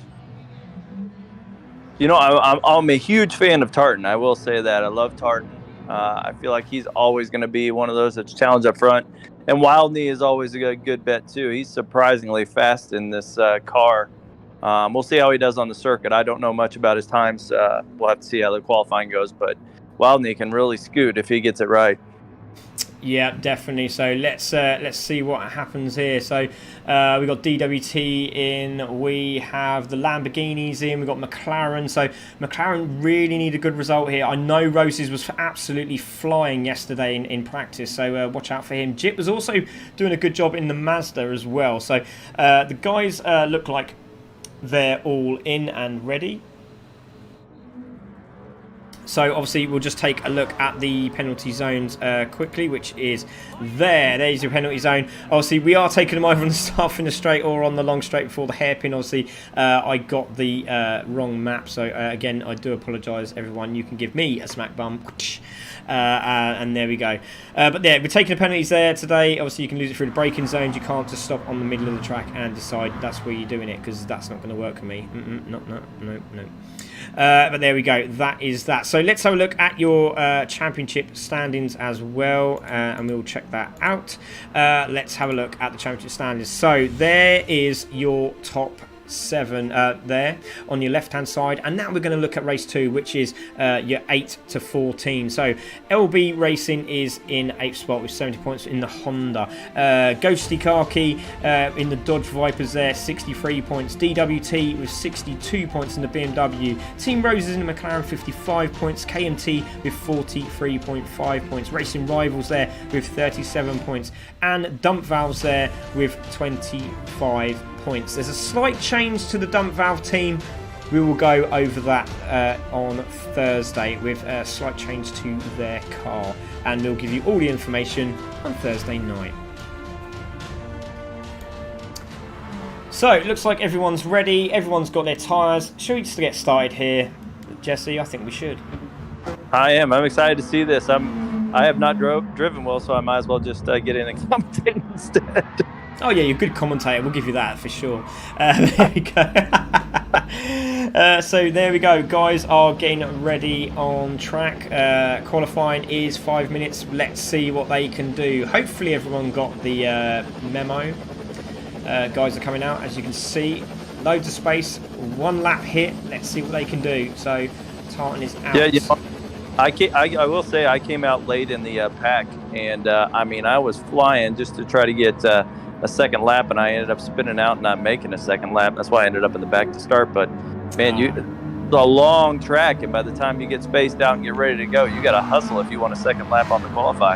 a huge fan of Tartan. I will say that. I love Tartan. I feel like he's always going to be one of those that's challenged up front. And Wild Knee is always a good bet, too. He's surprisingly fast in this car. We'll see how he does on the circuit. I don't know much about his times. We'll have to see how the qualifying goes. But Wild Knee can really scoot if he gets it right. Yeah, definitely. So let's see what happens here. So we got DWT in. We have the Lamborghinis in. We got McLaren. So McLaren really need a good result here. I know Roses was absolutely flying yesterday in practice. So watch out for him. Jip was also doing a good job in the Mazda as well. So the guys look like they're all in and ready. So obviously we'll just take a look at the penalty zones quickly, which is there. There's your penalty zone. Obviously we are taking them either on the start finish straight or on the long straight before the hairpin. Obviously I got the wrong map, so again I do apologise everyone. You can give me a smack bum. And there we go. But yeah, we're taking the penalties there today. Obviously you can lose it through the braking zones. You can't just stop on the middle of the track and decide that's where you're doing it, because that's not going to work for me. No. But there we go, that is that. So let's have a look at your championship standings as well, and we'll check that out. Let's have a look at the championship standings. So there is your top 7 there on your left hand side, and now we're going to look at race 2, which is your 8 to 14. So LB Racing is in 8th spot with 70 points in the Honda. Ghosty Khaki in the Dodge Vipers there, 63 points. DWT with 62 points in the BMW. Team Roses in the McLaren, 55 points. KMT with 43.5 points. Racing Rivals there with 37 points, and Dump Valves there with 25 points. There's a slight change to the Dump Valve team. We will go over that on Thursday with a slight change to their car, and we'll give you all the information on Thursday night. So it looks like everyone's ready. Everyone's got their tyres. Should we just get started here, Jesse? I think we should. I am. I'm excited to see this. I have not driven well, so I might as well just get in and commentate instead. Oh yeah, you're a good commentator. We'll give you that for sure. There we go. So there we go. Guys are getting ready on track. Qualifying is 5 minutes. Let's see what they can do. Hopefully everyone got the memo. Guys are coming out, as you can see. Loads of space. 1 lap hit. Let's see what they can do. So Tartan is out. Yeah. I will say I came out late in the pack, and I mean I was flying just to try to get a second lap, and I ended up spinning out and not making a second lap. That's why I ended up in the back to start. But man, it's a long track, and by the time you get spaced out and get ready to go, you got to hustle if you want a second lap on the qualify.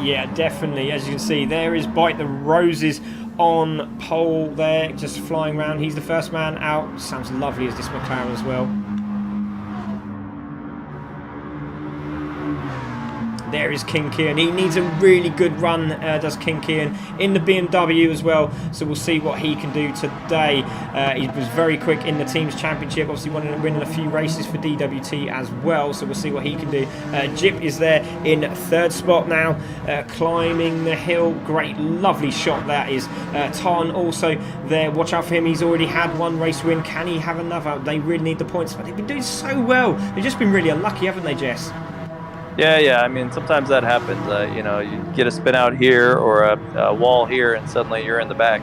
Yeah, definitely. As you can see, there is Bite the Roses on pole there, just flying around. He's the first man out. Sounds lovely as this McLaren as well. There is King Kian. He needs a really good run, does King Kian, in the BMW as well. So we'll see what he can do today. He was very quick in the Teams Championship. Obviously winning a few races for DWT as well. So we'll see what he can do. Jip is there in 3rd spot now, climbing the hill. Great, lovely shot that is. Tarn also there. Watch out for him. He's already had 1 race win. Can he have another? They really need the points. But they've been doing so well. They've just been really unlucky, haven't they, Jess? Yeah. I mean, sometimes that happens. You know, you get a spin out here or a wall here, and suddenly you're in the back.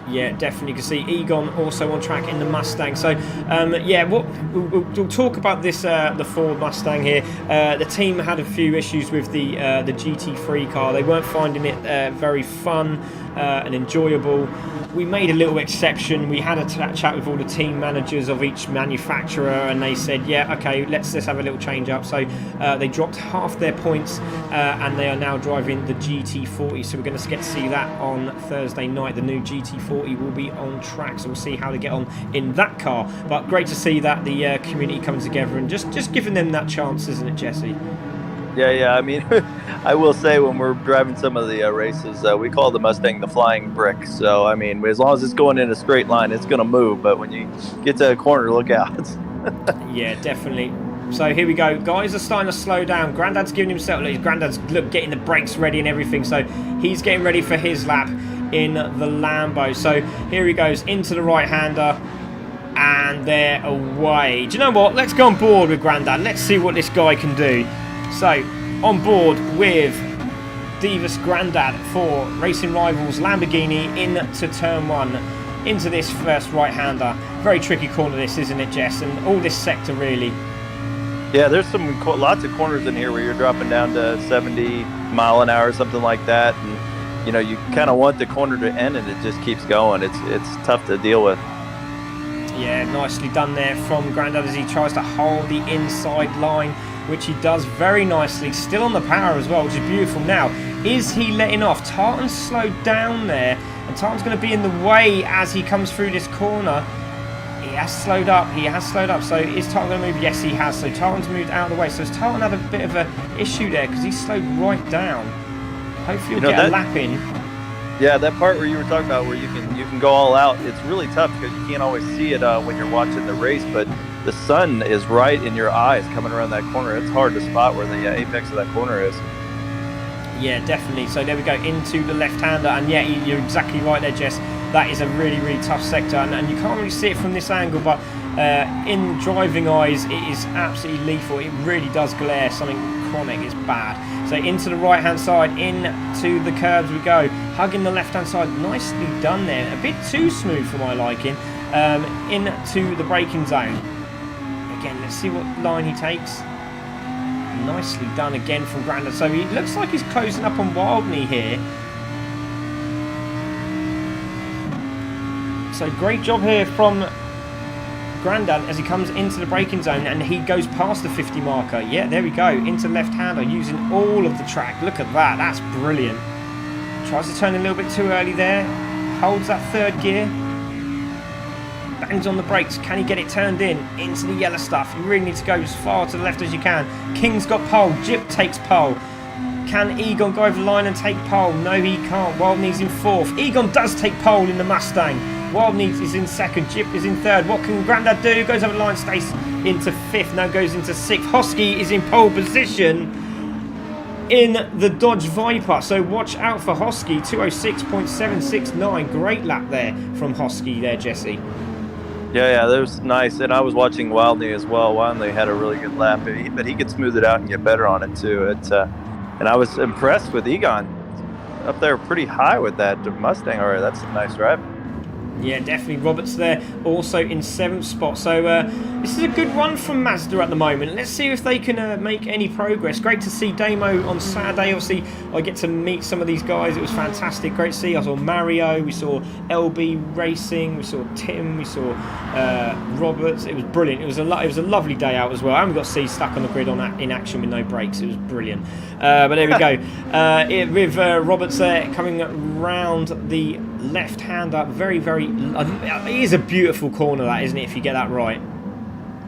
Yeah, definitely. You can see Egon also on track in the Mustang. So, yeah, we'll talk about this, the Ford Mustang here. The team had a few issues with the GT3 car. They weren't finding it very fun and enjoyable. We made a little exception. We had a chat with all the team managers of each manufacturer, and they said, yeah, okay, let's just have a little change up. So they dropped half their points, and they are now driving the GT40. So we're going to get to see that on Thursday night. The new GT40 will be on track, so we'll see how they get on in that car. But great to see that the community coming together and just giving them that chance, isn't it, Jesse? Yeah. I mean, I will say when we're driving some of the races, we call the Mustang the flying brick. So, I mean, as long as it's going in a straight line, it's going to move. But when you get to a corner, look out. Yeah, definitely. So here we go. Guys are starting to slow down. Grandad's giving himself... His Grandad's getting the brakes ready and everything. So he's getting ready for his lap in the Lambo. So here he goes into the right-hander. And they're away. Do you know what? Let's go on board with Grandad. Let's see what this guy can do. So, on board with Divas Grandad for Racing Rivals Lamborghini into turn 1, into this first right-hander. Very tricky corner this, isn't it, Jess? And all this sector, really. Yeah, there's lots of corners in here where you're dropping down to 70 mile an hour, something like that. And, you know, you kind of want the corner to end, and it just keeps going. It's tough to deal with. Yeah, nicely done there from Grandad as he tries to hold the inside line, which he does very nicely. Still on the power as well, which is beautiful. Now, is he letting off? Tartan's slowed down there, and Tartan's going to be in the way as he comes through this corner. He has slowed up. So is Tartan going to move? Yes, he has. So Tartan's moved out of the way. So has Tartan had a bit of an issue there because he slowed right down. Hopefully he'll get a lap in. Yeah, that part where you were talking about where you can go all out, it's really tough because you can't always see it when you're watching the race, but the sun is right in your eyes coming around that corner. It's hard to spot where the apex of that corner is. Yeah, definitely. So there we go, into the left-hander, and yeah, you're exactly right there, Jess. That is a really, really tough sector, and you can't really see it from this angle, but in driving eyes, it is absolutely lethal. It really does glare. Something chronic is bad. So into the right-hand side, into the curbs we go. Hugging the left-hand side, nicely done there. A bit too smooth for my liking. Into the braking zone. Again, let's see what line he takes. Nicely done again from Grandad. So he looks like he's closing up on Wildney here. So great job here from Grandad as he comes into the braking zone, and he goes past the 50 marker. Yeah, there we go, into left-hander using all of the track. Look at that, that's brilliant. Tries to turn a little bit too early there. Holds that 3rd gear. Bangs on the brakes. Can he get it turned into the yellow stuff? You really need to go as far to the left as you can. King's got pole. Jip takes pole. Can Egon go over the line and take pole? No, he can't. Wildney's in 4th. Egon does take pole in the Mustang. Wildney is in 2nd. Jip is in 3rd. What can Grandad do? Goes over the line, stays into 5th. Now goes into 6th. Hosky is in pole position in the Dodge Viper. So watch out for Hosky. 206.769. Great lap there from Hosky there, Jesse. Yeah, that was nice. And I was watching Wildney as well. Wildney had a really good lap, but he could smooth it out and get better on it too. And I was impressed with Egon up there pretty high with that Mustang already. That's a nice drive. Yeah, definitely. Roberts there also in 7th spot. So this is a good run from Mazda at the moment. Let's see if they can make any progress. Great to see Damo on Saturday. Obviously, I get to meet some of these guys. It was fantastic. Great to see. I saw Mario. We saw LB Racing. We saw Tim. We saw Roberts. It was brilliant. It was a lovely day out as well. I haven't got to see stuck on the grid in action with no brakes. It was brilliant. But there we go. With Roberts there coming round the left-hander. Very, very... it is a beautiful corner, that, isn't it, if you get that right?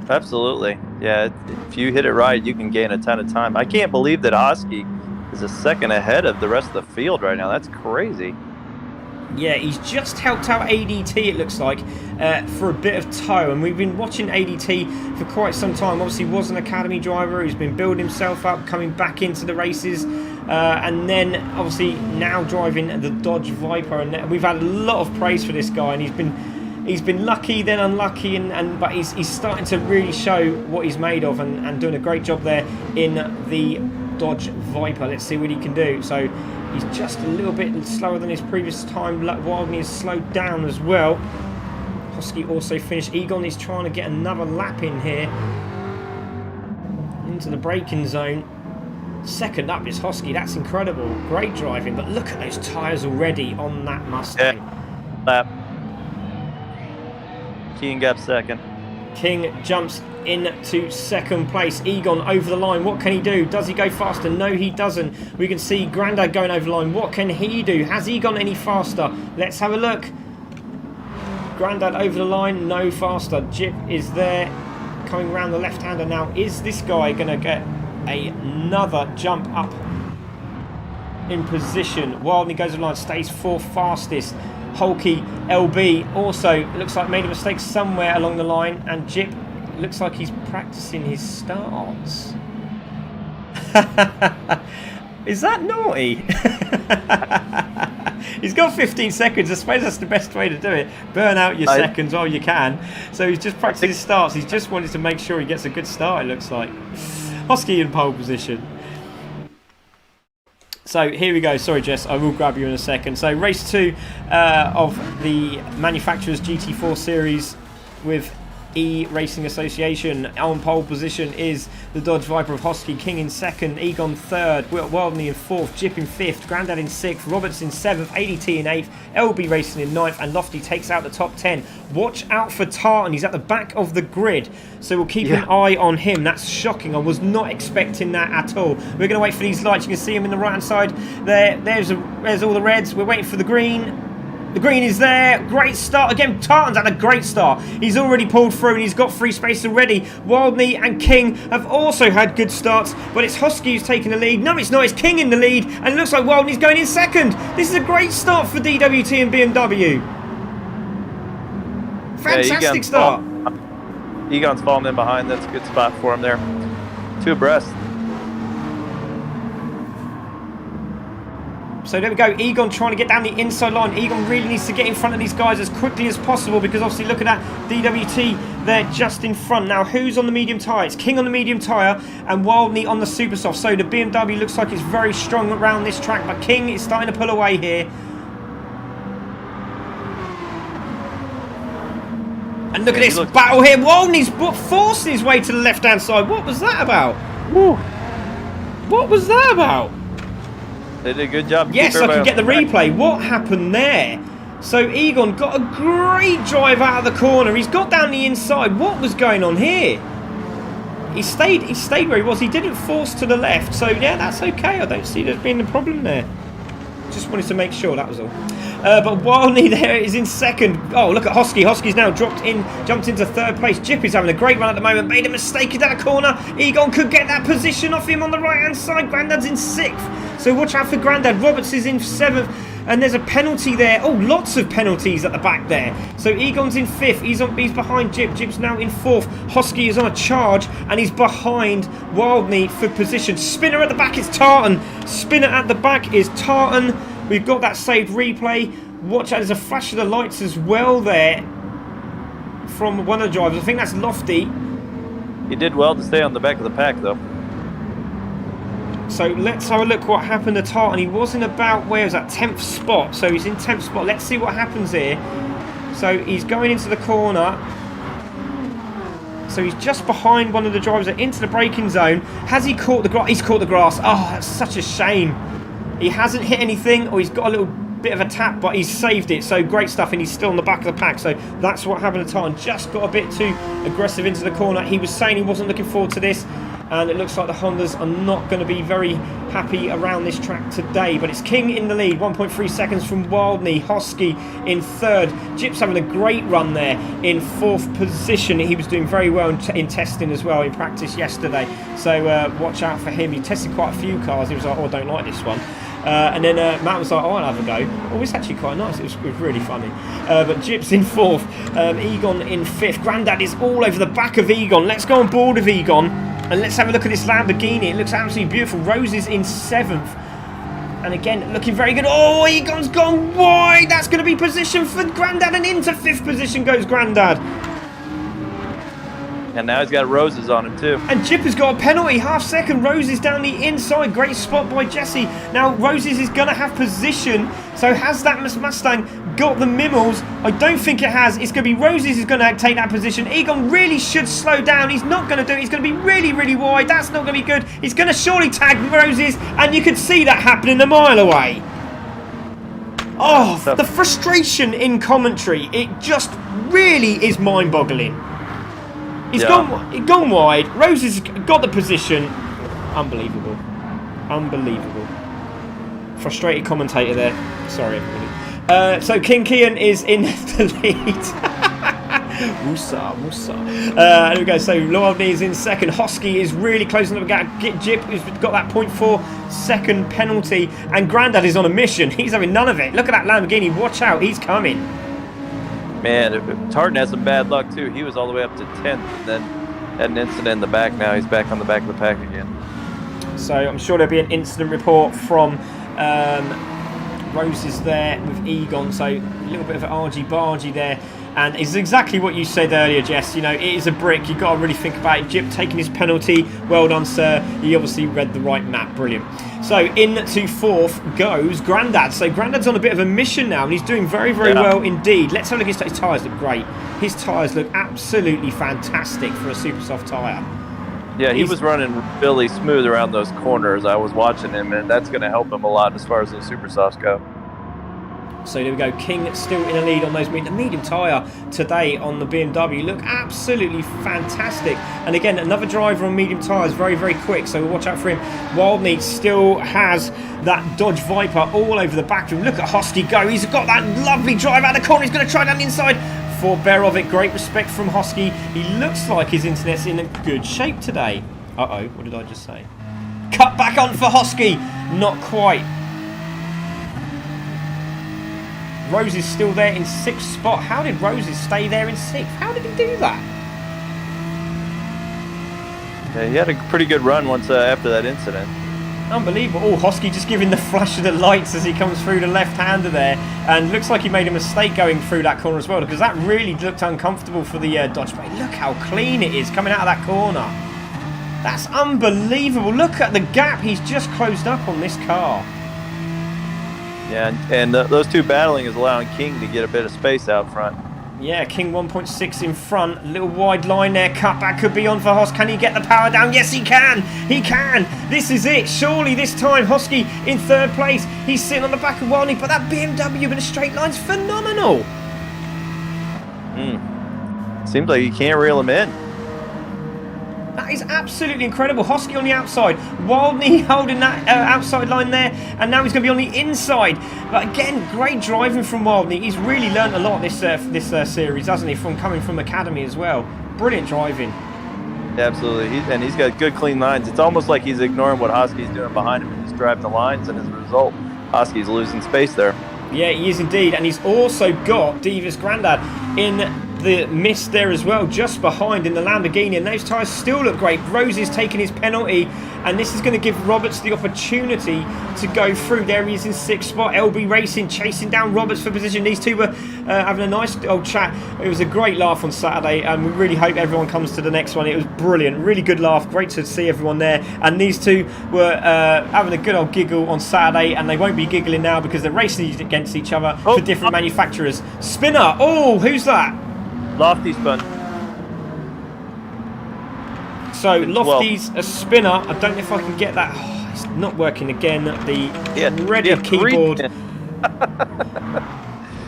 Absolutely. Yeah, if you hit it right, you can gain a ton of time. I can't believe that Hosky is a second ahead of the rest of the field right now. That's crazy. Yeah, he's just helped out ADT, it looks like, for a bit of tow. And we've been watching ADT for quite some time. Obviously, was an academy driver who's been building himself up, coming back into the races. And then, obviously, now driving the Dodge Viper. And we've had a lot of praise for this guy. And he's been lucky, then unlucky. But he's starting to really show what he's made of and doing a great job there in the Dodge Viper. Let's see what he can do. So he's just a little bit slower than his previous time. Wildney has slowed down as well. Hosky also finished. Egon is trying to get another lap in here into the braking zone. Second up is Hosky. That's incredible. Great driving, but look at those tyres already on that Mustang. Yeah. Lap. King got second. King jumps into second place. Egon over the line. What can he do? Does he go faster? No, he doesn't. We can see Grandad going over the line. What can he do? Has he gone any faster? Let's have a look. Grandad over the line. No faster. Jip is there coming around the left-hander now. Is this guy going to get another jump up in position? Wildney goes over the line. Stays 4th fastest. Hulky LB also looks like made a mistake somewhere along the line, and Jip looks like he's practicing his starts. Is that naughty? He's got 15 seconds. I suppose that's the best way to do it. Burn out your seconds while you can. So he's just practicing his starts. He's just wanted to make sure he gets a good start, it looks like. Hosky in pole position. So here we go. Sorry, Jess, I will grab you in a second. So race 2 of the manufacturer's GT4 series with E-Racing Association. On pole position is the Dodge Viper of Hosky. King in 2nd, Egon 3rd, Wildney in 4th, Jip in 5th, Grandad in 6th, Roberts in 7th, ADT in 8th, LB Racing in 9th, and Lofty takes out the top 10. Watch out for Tartan. He's at the back of the grid, so we'll keep an eye on him. That's shocking. I was not expecting that at all. We're going to wait for these lights. You can see him in the right-hand side. There's all the reds. We're waiting for the green. The green is there. Great start. Again, Tartan's had a great start. He's already pulled through and he's got free space already. Wildney and King have also had good starts, but it's Hosky who's taking the lead. No, it's not. It's King in the lead, and it looks like Wildney's going in 2nd. This is a great start for DWT and BMW. Fantastic start. Egon's falling in behind. That's a good spot for him there. 2 abreast. So there we go. Egon trying to get down the inside line. Egon really needs to get in front of these guys as quickly as possible, because obviously look at that. DWT, they're just in front. Now who's on the medium tyre? It's King on the medium tyre and Wildney on the super soft. So the BMW looks like it's very strong around this track, but King is starting to pull away here. And look at this battle here. Wildney's forcing his way to the left-hand side. What was that about? Woo. What was that about? They did a good job. Yes, I can get the replay. What happened there? So Egon got a great drive out of the corner. He's got down the inside. What was going on here? He stayed where he was. He didn't force to the left. So yeah, that's okay. I don't see there being a problem there. Just wanted to make sure, that was all. But Wildney there is in second. Oh, look at Hosky. Hosky's now jumped into third place. Jip is having a great run at the moment. Made a mistake in that corner. Egon could get that position off him on the right-hand side. Grandad's in 6th. So watch out for Grandad. Roberts is in 7th. And there's a penalty there. Oh, lots of penalties at the back there. So Egon's in 5th. He's behind Jip. Jip's now in 4th. Hosky is on a charge. And he's behind Wildney for position. Spinner at the back is Tartan. Spinner at the back is Tartan. We've got that saved replay. Watch out, there's a flash of the lights as well there from one of the drivers. I think that's Lofty. He did well to stay on the back of the pack, though. So let's have a look what happened to Tartan. He was in about, where was that, 10th spot. So he's in 10th spot. Let's see what happens here. So he's going into the corner. So he's just behind one of the drivers into the braking zone. Has he caught the grass? He's caught the grass. Oh, that's such a shame. He hasn't hit anything, or he's got a little bit of a tap, but he's saved it. So great stuff, and he's still on the back of the pack. So that's what happened to Tartan. Just got a bit too aggressive into the corner. He was saying he wasn't looking forward to this, and it looks like the Hondas are not going to be very happy around this track today. But it's King in the lead, 1.3 seconds from Wildney. Hosky in 3rd. Jip's having a great run there in 4th position. He was doing very well in testing as well in practice yesterday. So watch out for him. He tested quite a few cars. He was like, oh, I don't like this one. And then Matt was like, oh, I'll have a go. Oh, it's actually quite nice. It was really funny. But Jip's in 4th. Egon in 5th. Grandad is all over the back of Egon. Let's go on board with Egon. And let's have a look at this Lamborghini. It looks absolutely beautiful. Rose is in 7th. And again, looking very good. Oh, Egon's gone wide. That's going to be position for Grandad. And into 5th position goes Grandad. And now he's got Roses on him too. And Jip has got a penalty, half second. Roses down the inside. Great spot by Jesse. Now Roses is going to have position. So has that Mustang got the Mimmels? I don't think it has. It's going to be Roses who's going to take that position. Egon really should slow down. He's not going to do it. He's going to be really, really wide. That's not going to be good. He's going to surely tag Roses. And you could see that happening a mile away. Oh, the frustration in commentary. It just really is mind-boggling. He's gone wide. Rose has got the position. Unbelievable. Unbelievable. Frustrated commentator there. Sorry, everybody. So King Kian is in the lead. Musa. There we go. So Wildney is in 2nd. Hosky is really closing up the gap. Jip has got that 0.4 second penalty. And Grandad is on a mission. He's having none of it. Look at that Lamborghini. Watch out. He's coming. Man, Tartan has some bad luck too. He was all the way up to 10th, and then had an incident in the back. Now he's back on the back of the pack again. So I'm sure there'll be an incident report from Roses there with Egon. So a little bit of an argy-bargy there. And it's exactly what you said earlier, Jess. You know, it is a brick. You've got to really think about it. Jip taking his penalty. Well done, sir. He obviously read the right map. Brilliant. So into 4th goes Grandad. So Grandad's on a bit of a mission now, and he's doing very, very well indeed. Let's have a look at his tyres. Look great. His tyres look absolutely fantastic for a super soft tyre. Yeah, he was running really smooth around those corners. I was watching him, and that's going to help him a lot as far as those super softs go. So there we go. King still in the lead on those the medium tyre today on the BMW. Look absolutely fantastic. And again, another driver on medium tyres, very, very quick. So watch out for him. Wildney still has that Dodge Viper all over the back of him. Look at Hosky go. He's got that lovely drive out of the corner. He's going to try down the inside. Forbear of it. Great respect from Hosky. He looks like his internet's in a good shape today. Uh-oh, what did I just say? Cut back on for Hosky. Not quite. Rose is still there in 6th spot. How did Roses stay there in 6th? How did he do that? Yeah, he had a pretty good run once after that incident. Unbelievable. Oh, Hosky just giving the flash of the lights as he comes through the left-hander there. And looks like he made a mistake going through that corner as well, because that really looked uncomfortable for the Dodge. But look how clean it is coming out of that corner. That's unbelievable. Look at the gap he's just closed up on this car. Yeah, and those two battling is allowing King to get a bit of space out front. Yeah, King 1.6 in front. A little wide line there. Cutback could be on for Hos. Can he get the power down? Yes, he can. He can. This is it. Surely this time Hosky in 3rd place. He's sitting on the back of Wildney, but that BMW in a straight line's phenomenal. Seems like you can't reel him in. That is absolutely incredible. Hosky on the outside, Wildney holding that outside line there, and now he's going to be on the inside. But again, great driving from Wildney. He's really learnt a lot this series, hasn't he, from coming from Academy as well. Brilliant driving. Absolutely, he's got good clean lines. It's almost like he's ignoring what Hosky's doing behind him, and he's driving the lines, and as a result, Hosky's losing space there. Yeah, he is indeed, and he's also got Diva's granddad in the mist there as well, just behind in the Lamborghini, and those tyres still look great. Rose is taking his penalty, and this is going to give Roberts the opportunity to go through. There he is in 6th spot. LB Racing chasing down Roberts for position. These two were having a nice old chat. It was a great laugh on Saturday, and we really hope everyone comes to the next one. It was brilliant, really good laugh, great to see everyone there. And these two were having a good old giggle on Saturday, and they won't be giggling now because they're racing against each other for different manufacturers. Spinner, oh, who's that? Lofty spun. So Lofty's a spinner. I don't know if I can get that. Oh, it's not working again. The red keyboard.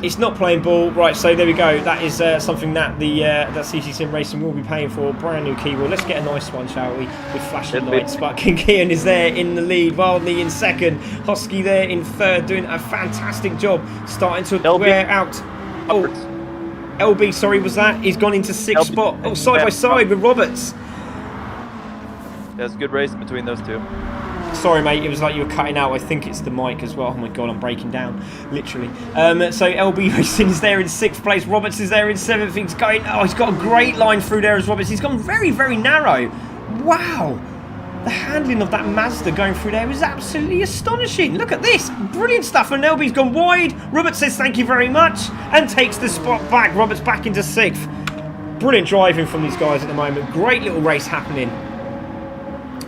It's not playing ball. Right, so there we go. That is something that that CC Sim Racing will be paying for. Brand new keyboard. Let's get a nice one, shall we? With flashing lights. But King Kian is there in the lead. Wildney in 2nd. Hosky there in 3rd, doing a fantastic job. Starting to wear out. Oh, LB, sorry, was that? He's gone into 6th spot. Oh, side by side with Roberts. There's a good race between those two. Sorry, mate, it was like you were cutting out. I think it's the mic as well. Oh my god, I'm breaking down, literally. So LB Racing is there in 6th place. Roberts is there in 7th. He's going. Oh, he's got a great line through there as Roberts. He's gone very, very narrow. Wow. The handling of that Mazda going through there is absolutely astonishing. Look at this. Brilliant stuff. And LB's gone wide. Roberts says thank you very much and takes the spot back. Roberts back into 6th. Brilliant driving from these guys at the moment. Great little race happening.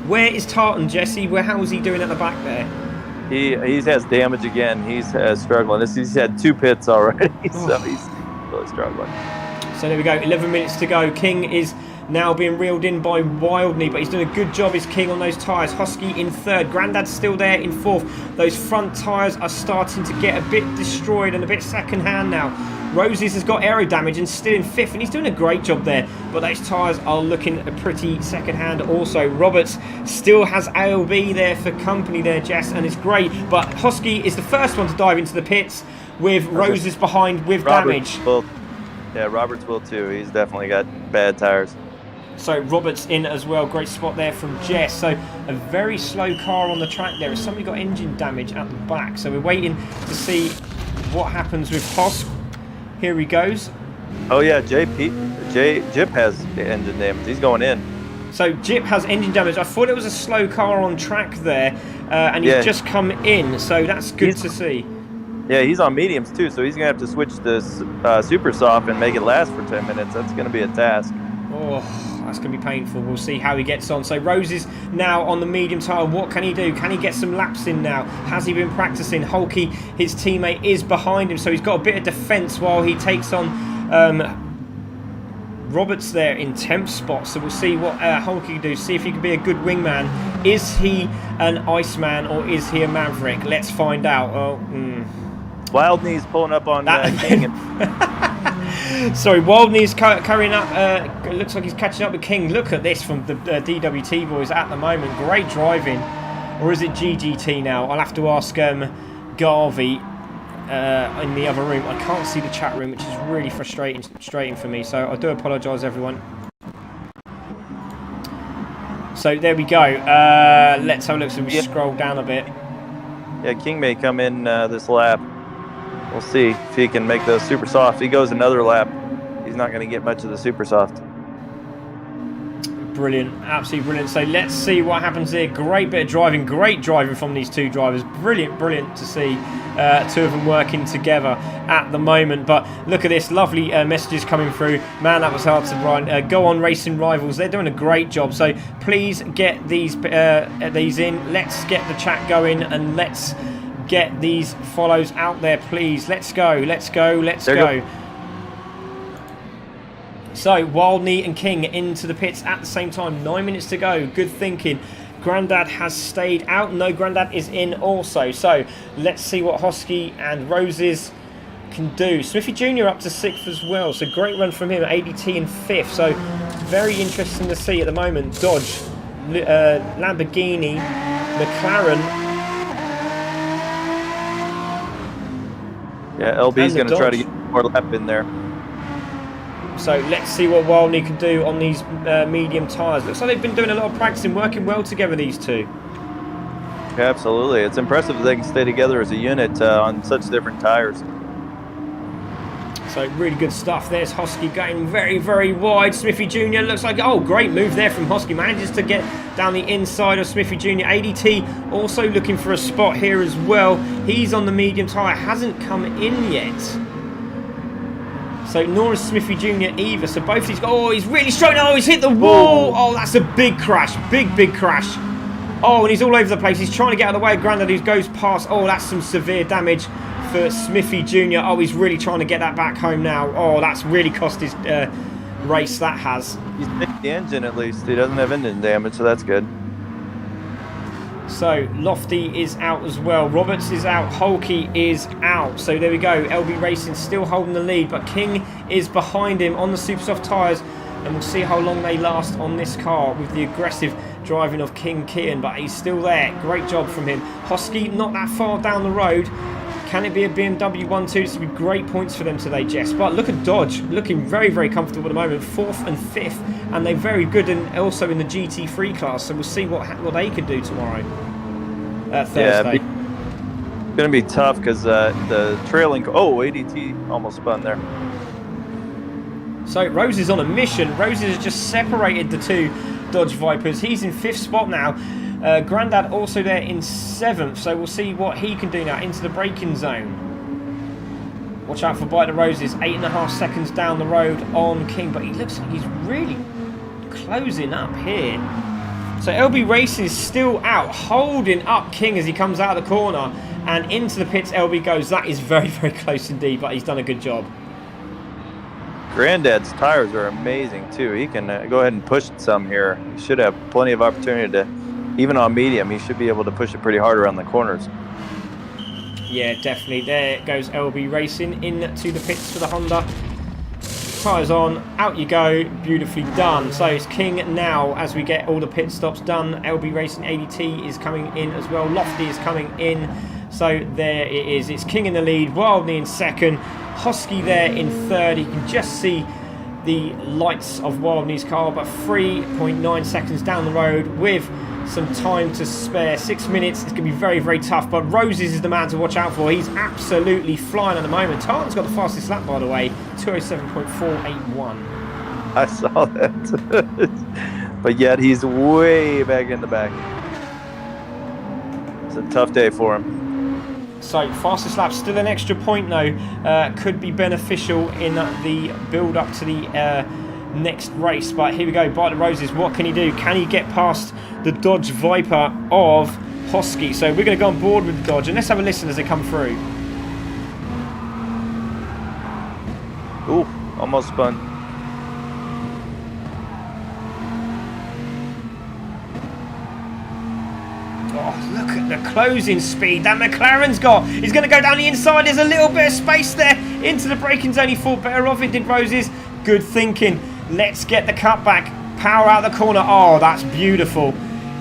Where is Tartan, Jesse? How is he doing at the back there? He has damage again. He's struggling. He's had 2 pits already, so he's really struggling. So there we go. 11 minutes to go. King is now being reeled in by Wildney, but he's doing a good job, is King, on those tyres. Husky in 3rd. Grandad's still there in 4th. Those front tyres are starting to get a bit destroyed and a bit second-hand now. Roses has got aero damage and still in 5th, and he's doing a great job there, but those tyres are looking pretty second-hand also. Roberts still has ALB there for company there, Jess, and it's great, but Husky is the first one to dive into the pits with Roses behind with damage. Yeah, Roberts will too. He's definitely got bad tyres. So Roberts in as well. Great spot there from Jess. So a very slow car on the track there. Has somebody got engine damage at the back? So we're waiting to see what happens with Hosk. Here he goes. Oh yeah, Jip has engine damage. He's going in. So Jip has engine damage. I thought it was a slow car on track there, and he's just come in. So that's good to see. Yeah, he's on mediums too, so he's gonna have to switch to super soft and make it last for 10 minutes. That's gonna be a task. Oh, that's going to be painful. We'll see how he gets on. So Rose is now on the medium tyre. What can he do? Can he get some laps in now? Has he been practicing? Hulky, his teammate, is behind him, so he's got a bit of defence while he takes on Roberts there in 10th spot. So we'll see what Hulky can do. See if he can be a good wingman. Is he an Iceman or is he a Maverick? Let's find out. Wildney's pulling up on King. Sorry, Wildney's carrying up. It looks like he's catching up with King. Look at this from the DWT boys at the moment. Great driving. Or is it GGT now? I'll have to ask Garvey in the other room. I can't see the chat room, which is really frustrating for me. So I do apologise, everyone. So there we go. Let's have a look. So we scroll down a bit. Yeah, King may come in this lap. We'll see if he can make those super soft. If he goes another lap, he's not going to get much of the super soft. Brilliant, absolutely brilliant. So let's see what happens here. Great bit of driving, great driving from these two drivers. Brilliant to see two of them working together at the moment. But look at this, lovely messages coming through. Man, that was hard to run. Go on, Racing Rivals. They're doing a great job. So please get these in. Let's get the chat going and let's get these follows out there, please. Let's go. So Wildney and King into the pits at the same time. 9 minutes to go. Good thinking. Grandad has stayed out. No, Grandad is in also. So let's see what Hosky and Roses can do. Smithy Jr. up to 6th as well, so great run from him. ADT in 5th, so very interesting to see at the moment. Dodge, Lamborghini, McLaren. Yeah, LB's going to try to get more lap in there. So let's see what Wildney can do on these medium tyres. Looks like they've been doing a lot of practicing, working well together, these two. Yeah, absolutely. It's impressive that they can stay together as a unit on such different tyres. So really good stuff. There's Hosky going very, very wide. Smithy Jr. looks like, oh, great move there from Hosky. Manages to get down the inside of Smithy Jr. ADT also looking for a spot here as well. He's on the medium tyre, hasn't come in yet. So nor is Smithy Jr. either. So both these, oh, he's really strong. Oh, he's hit the wall. Oh, that's a big crash. Big crash. Oh, and he's all over the place. He's trying to get out of the way of Grandad, who goes past. Oh, that's some severe damage for Smithy Jr. Oh, he's really trying to get that back home now. Oh, that's really cost his race, that has. He's picked the engine at least. He doesn't have engine damage, so that's good. So Lofty is out as well. Roberts is out. Holkey is out. So there we go. LB Racing still holding the lead, but King is behind him on the super soft tyres. And we'll see how long they last on this car with the aggressive driving of King Kian. But he's still there. Great job from him. Hosky not that far down the road. Can it be a BMW 1-2? This would be great points for them today, Jess. But look at Dodge, looking very, very comfortable at the moment. 4th and 5th, and they're very good, and also in the GT3 class. So we'll see what they can do tomorrow, Thursday. Yeah, it's going to be tough because the trailing. Oh, ADT almost spun there. So Rose is on a mission. Rose has just separated the two Dodge Vipers. He's in 5th spot now. Grandad also there in 7th, so we'll see what he can do now into the braking zone. Watch out for Bite the Roses, 8.5 seconds down the road on King, but he looks like he's really closing up here. So LB Racing is still out, holding up King as he comes out of the corner, and into the pits LB goes. That is very, very close indeed, but he's done a good job. Granddad's tires are amazing too. He can go ahead and push some here. He should have plenty of opportunity to, even on medium, he should be able to push it pretty hard around the corners. Yeah, definitely. There goes LB Racing into the pits for the Honda. Tyres on, out you go, beautifully done. So it's King now as we get all the pit stops done. LB Racing ADT is coming in as well. Lofty is coming in. So there it is. It's King in the lead, Wildney in 2nd, Hosky there in 3rd. You can just see the lights of Wildney's car, but 3.9 seconds down the road with some time to spare. 6 minutes. It's going to be very, very tough, but Roses is the man to watch out for. He's absolutely flying at the moment. Tartan's got the fastest lap, by the way, 207.481. I saw that. But yet he's way back in the back. It's a tough day for him. So fastest lap, still an extra point though, could be beneficial in the build up to the next race. But here we go, Bite the Roses, what can he do? Can he get past the Dodge Viper of Hosky? So we're going to go on board with the Dodge, and let's have a listen as they come through. Ooh, almost spun. Oh, look at the closing speed that McLaren's got. He's going to go down the inside. There's a little bit of space there into the braking zone. He thought better of it, did Roses. Good thinking. Let's get the cutback. Power out the corner. Oh, that's beautiful.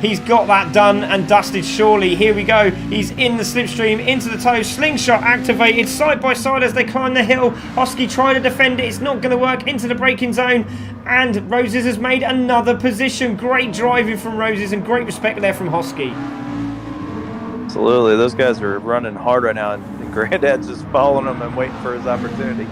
He's got that done and dusted, surely. Here we go. He's in the slipstream, into the toe. Slingshot activated, side by side as they climb the hill. Hosky trying to defend it. It's not going to work. Into the braking zone. And Roses has made another position. Great driving from Roses and great respect there from Hosky. Absolutely. Those guys are running hard right now, and Granddad's just following them and waiting for his opportunity.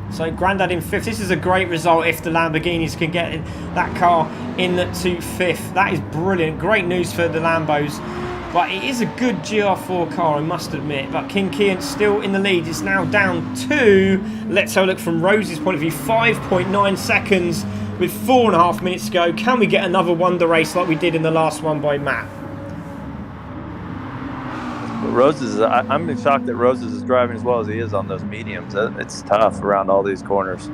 So Grandad in 5th. This is a great result if the Lamborghinis can get that car into 5th. That is brilliant. Great news for the Lambos. But it is a good GR4 car, I must admit. But King Kian still in the lead. It's now down to, let's have a look from Rose's point of view, 5.9 seconds with 4.5 minutes to go. Can we get another wonder race like we did in the last one by Matt? Roses, I'm shocked that Roses is driving as well as he is on those mediums. It's tough around all these corners.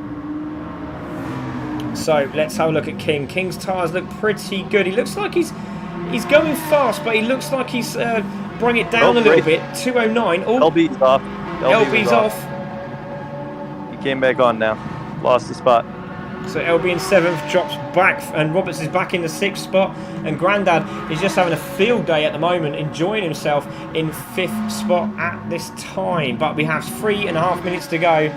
So let's have a look at King. King's tyres look pretty good. He looks like he's going fast, but he looks like he's bring it down a little bit. 209. Oh, LB's off. LB's off. came back on now. Lost the spot. So LB in 7th drops back, and Roberts is back in the 6th spot, and Grandad is just having a field day at the moment, enjoying himself in 5th spot at this time. But we have 3.5 minutes to go,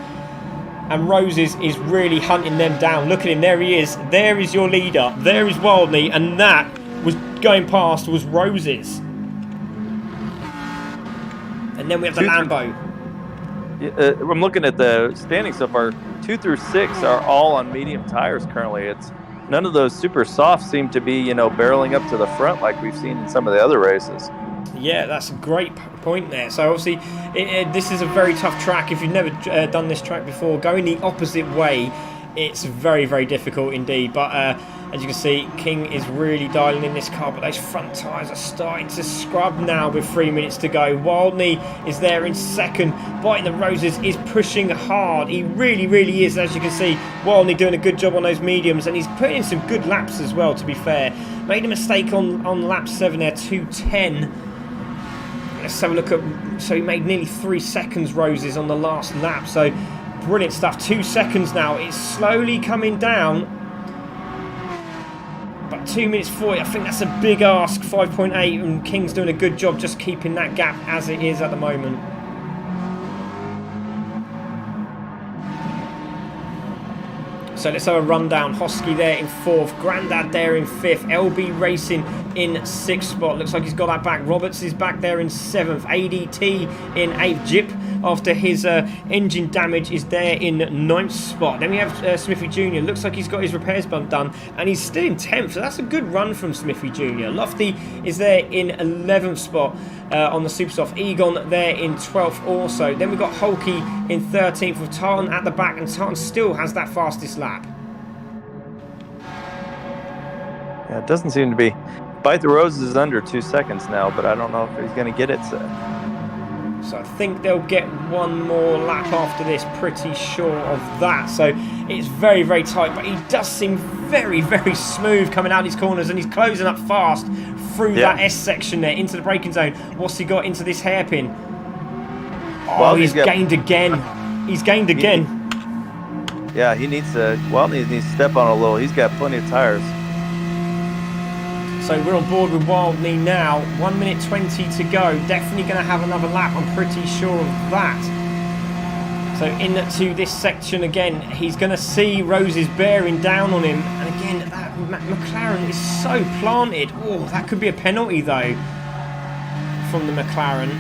and Roses is really hunting them down. Look at him, there he is. There is your leader. There is Wildney, and that was going past was Roses. And then we have the Lambo. I'm looking at the standings so far. 2 through 6 are all on medium tires currently. It's none of those super soft seem to be, barreling up to the front like we've seen in some of the other races. Yeah, that's a great point there. So obviously, this is a very tough track. If you've never done this track before, going the opposite way, it's very, very difficult indeed. But as you can see, King is really dialing in this car, but those front tyres are starting to scrub now with 3 minutes to go. Wildney is there in 2nd, biting the Roses, is pushing hard. He really, really is. As you can see, Wildney doing a good job on those mediums, and he's putting in some good laps as well, to be fair. Made a mistake on lap 7 there, 2:10. Let's have a look at, so he made nearly 3 seconds, Roses, on the last lap. So brilliant stuff. 2 seconds now. It's slowly coming down. But 2 minutes 40, I think that's a big ask. 5.8, and King's doing a good job just keeping that gap as it is at the moment. So let's have a rundown. Hosky there in 4th, Grandad there in 5th, LB Racing in 6th spot. Looks like he's got that back. Roberts is back there in 7th, ADT in 8th. Jip, after his engine damage, is there in 9th spot. Then we have Smithy Jr. Looks like he's got his repairs bump done, and he's still in 10th, so that's a good run from Smithy Jr. Lofty is there in 11th spot on the Super Soft. Egon there in 12th also. Then we've got Hulky in 13th with Tartan at the back, and Tartan still has that fastest lap. Yeah, it doesn't seem to be. Bite the Roses is under 2 seconds now, but I don't know if he's going to get it. So I think they'll get one more lap after this, pretty sure of that. So it's very, very tight, but he does seem very, very smooth coming out these corners, and he's closing up fast through that S section there into the braking zone. What's he got into this hairpin? Oh, well, he's gained again. He's gained again. Yeah, he needs to, needs to step on a little. He's got plenty of tires. So we're on board with Wildney now. 1 minute 20 to go. Definitely going to have another lap, I'm pretty sure of that. So into this section again, he's going to see Roses bearing down on him. And again, that McLaren is so planted. Oh, that could be a penalty though from the McLaren.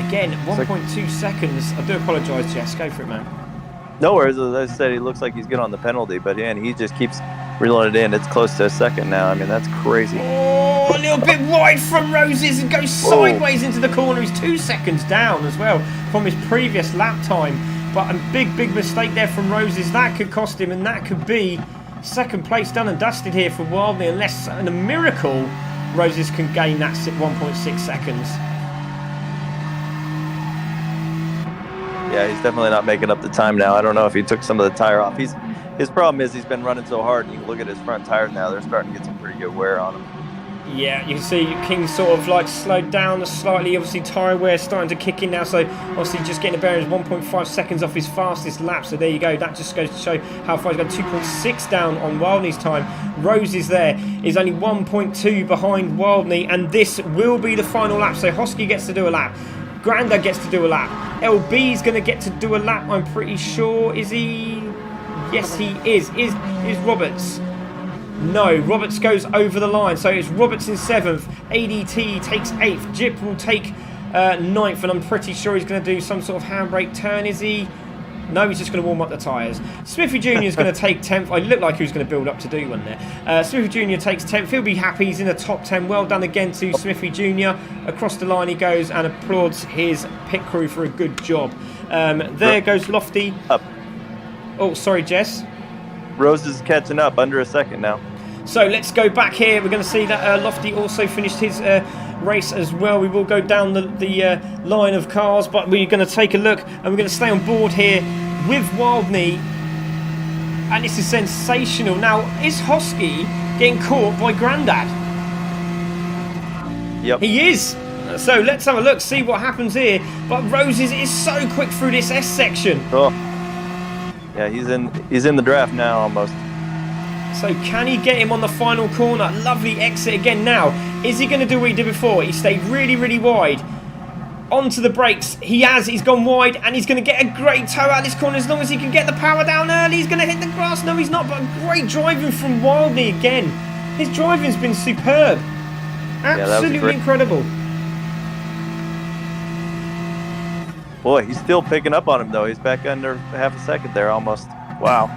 Again, 1.2 seconds. I do apologise, Jess. Go for it, man. No worries. As I said, he looks like he's good on the penalty, but he just keeps reeling it in. It's close to a second now. I mean, that's crazy. Oh, a little bit wide from Roses and goes sideways into the corner. He's 2 seconds down as well from his previous lap time. But a big, big mistake there from Roses. That could cost him, and that could be second place done and dusted here for Wildney, unless in a miracle Roses can gain that 1.6 seconds. Yeah, he's definitely not making up the time now. I don't know if he took some of the tire off. His problem is he's been running so hard, and you can look at his front tires now. They're starting to get some pretty good wear on them. Yeah, you can see King sort of like slowed down slightly. Obviously, tyre wear starting to kick in now. So obviously, just getting the bearings 1.5 seconds off his fastest lap. So there you go. That just goes to show how far he's got. 2.6 down on Wildney's time. Roses there is only 1.2 behind Wildney, and this will be the final lap. So Hosky gets to do a lap. Grandad gets to do a lap. LB's going to get to do a lap, I'm pretty sure. Is he? Yes, he is. Is Roberts? No, Roberts goes over the line. So it's Roberts in 7th. ADT takes 8th. Jip will take 9th, and I'm pretty sure he's going to do some sort of handbrake turn, is he? No, he's just going to warm up the tyres. Smithy Jr. is going to take 10th. I look like he was going to build up to do one there. Smithy Jr. takes 10th. He'll be happy. He's in the top 10. Well done again to Smithy Jr. Across the line he goes and applauds his pit crew for a good job. There goes Lofty. Up. Oh, sorry, Jess. Rose is catching up, under a second now. So let's go back here. We're going to see that Lofty also finished his race as well. We will go down the line of cars, but we're going to take a look, and we're going to stay on board here with Wildney, and this is sensational. Now, is Hosky getting caught by Grandad? Yep. He is. So let's have a look, see what happens here. But Roses is so quick through this S section. Oh, yeah, he's in the draft now almost. So can he get him on the final corner? Lovely exit again now. Is he going to do what he did before? He stayed really, really wide. Onto the brakes. He has. He's gone wide, and he's going to get a great toe out this corner as long as he can get the power down early. He's going to hit the grass. No, he's not, but great driving from Wildney again. His driving's been superb. Absolutely incredible. Boy, he's still picking up on him, though. He's back under half a second there almost. Wow.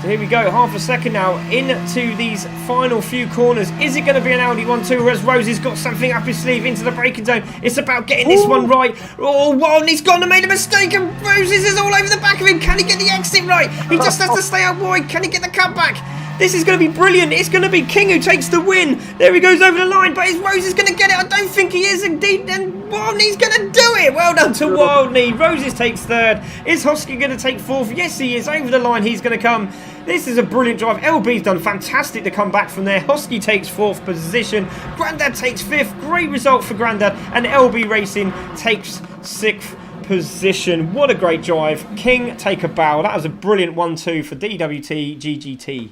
So here we go, half a second now into these final few corners. Is it going to be an Audi 1-2, or has Rosie's got something up his sleeve into the braking zone? It's about getting this one right. Oh, Wildney's gone and made a mistake, and Roses is all over the back of him. Can he get the exit right? He just has to stay out wide. Can he get the cutback? This is going to be brilliant. It's going to be King who takes the win. There he goes over the line, but is Roses going to get it? I don't think he is indeed, and Wildney's going to do it. Well done to Wildney. Roses takes third. Is Hosky going to take fourth? Yes, he is. Over the line, he's going to come. This is a brilliant drive. LB's done fantastic to come back from there. Hosky takes fourth position. Grandad takes fifth. Great result for Grandad. And LB Racing takes sixth position. What a great drive. King, take a bow. That was a brilliant 1-2 for DWT GGT.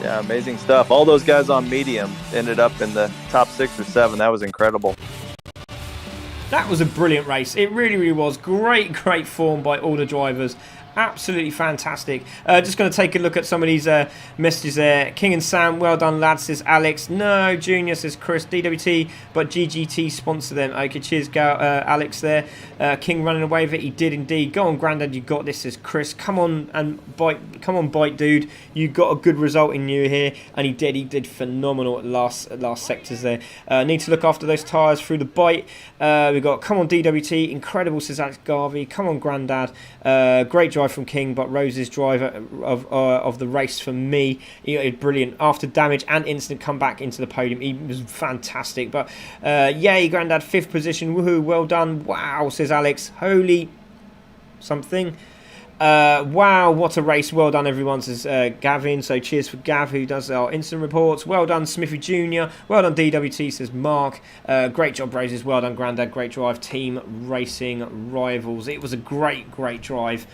Yeah, amazing stuff. All those guys on medium ended up in the top 6 or 7. That was incredible. That was a brilliant race. It really, really was. Great, great form by all the drivers. Absolutely fantastic. Just going to take a look at some of these messages there. King and Sam, well done, lads, says Alex. No, Junior, says Chris. DWT, but GGT sponsor them. Okay, cheers, Alex there. King running away with it. He did indeed. Go on, Grandad, you got this, says Chris. Come on and bite. Come on, bite, dude. You got a good result in you here. And he did. He did phenomenal at last sectors there. Need to look after those tyres through the bite. We got, come on, DWT. Incredible, says Alex Garvey. Come on, Grandad. Great drive from King, but Rose's driver of the race for me, he was brilliant. After damage and instant comeback into the podium, he was fantastic. But yay, Grandad, 5th position, woohoo, well done. Wow, says Alex, holy something. Wow, what a race. Well done, everyone, says Gavin. So cheers for Gav, who does our instant reports. Well done, Smithy Jr. Well done, DWT, says Mark. Great job, Roses. Well done, Grandad. Great drive. Team Racing Rivals. It was a great, great drive.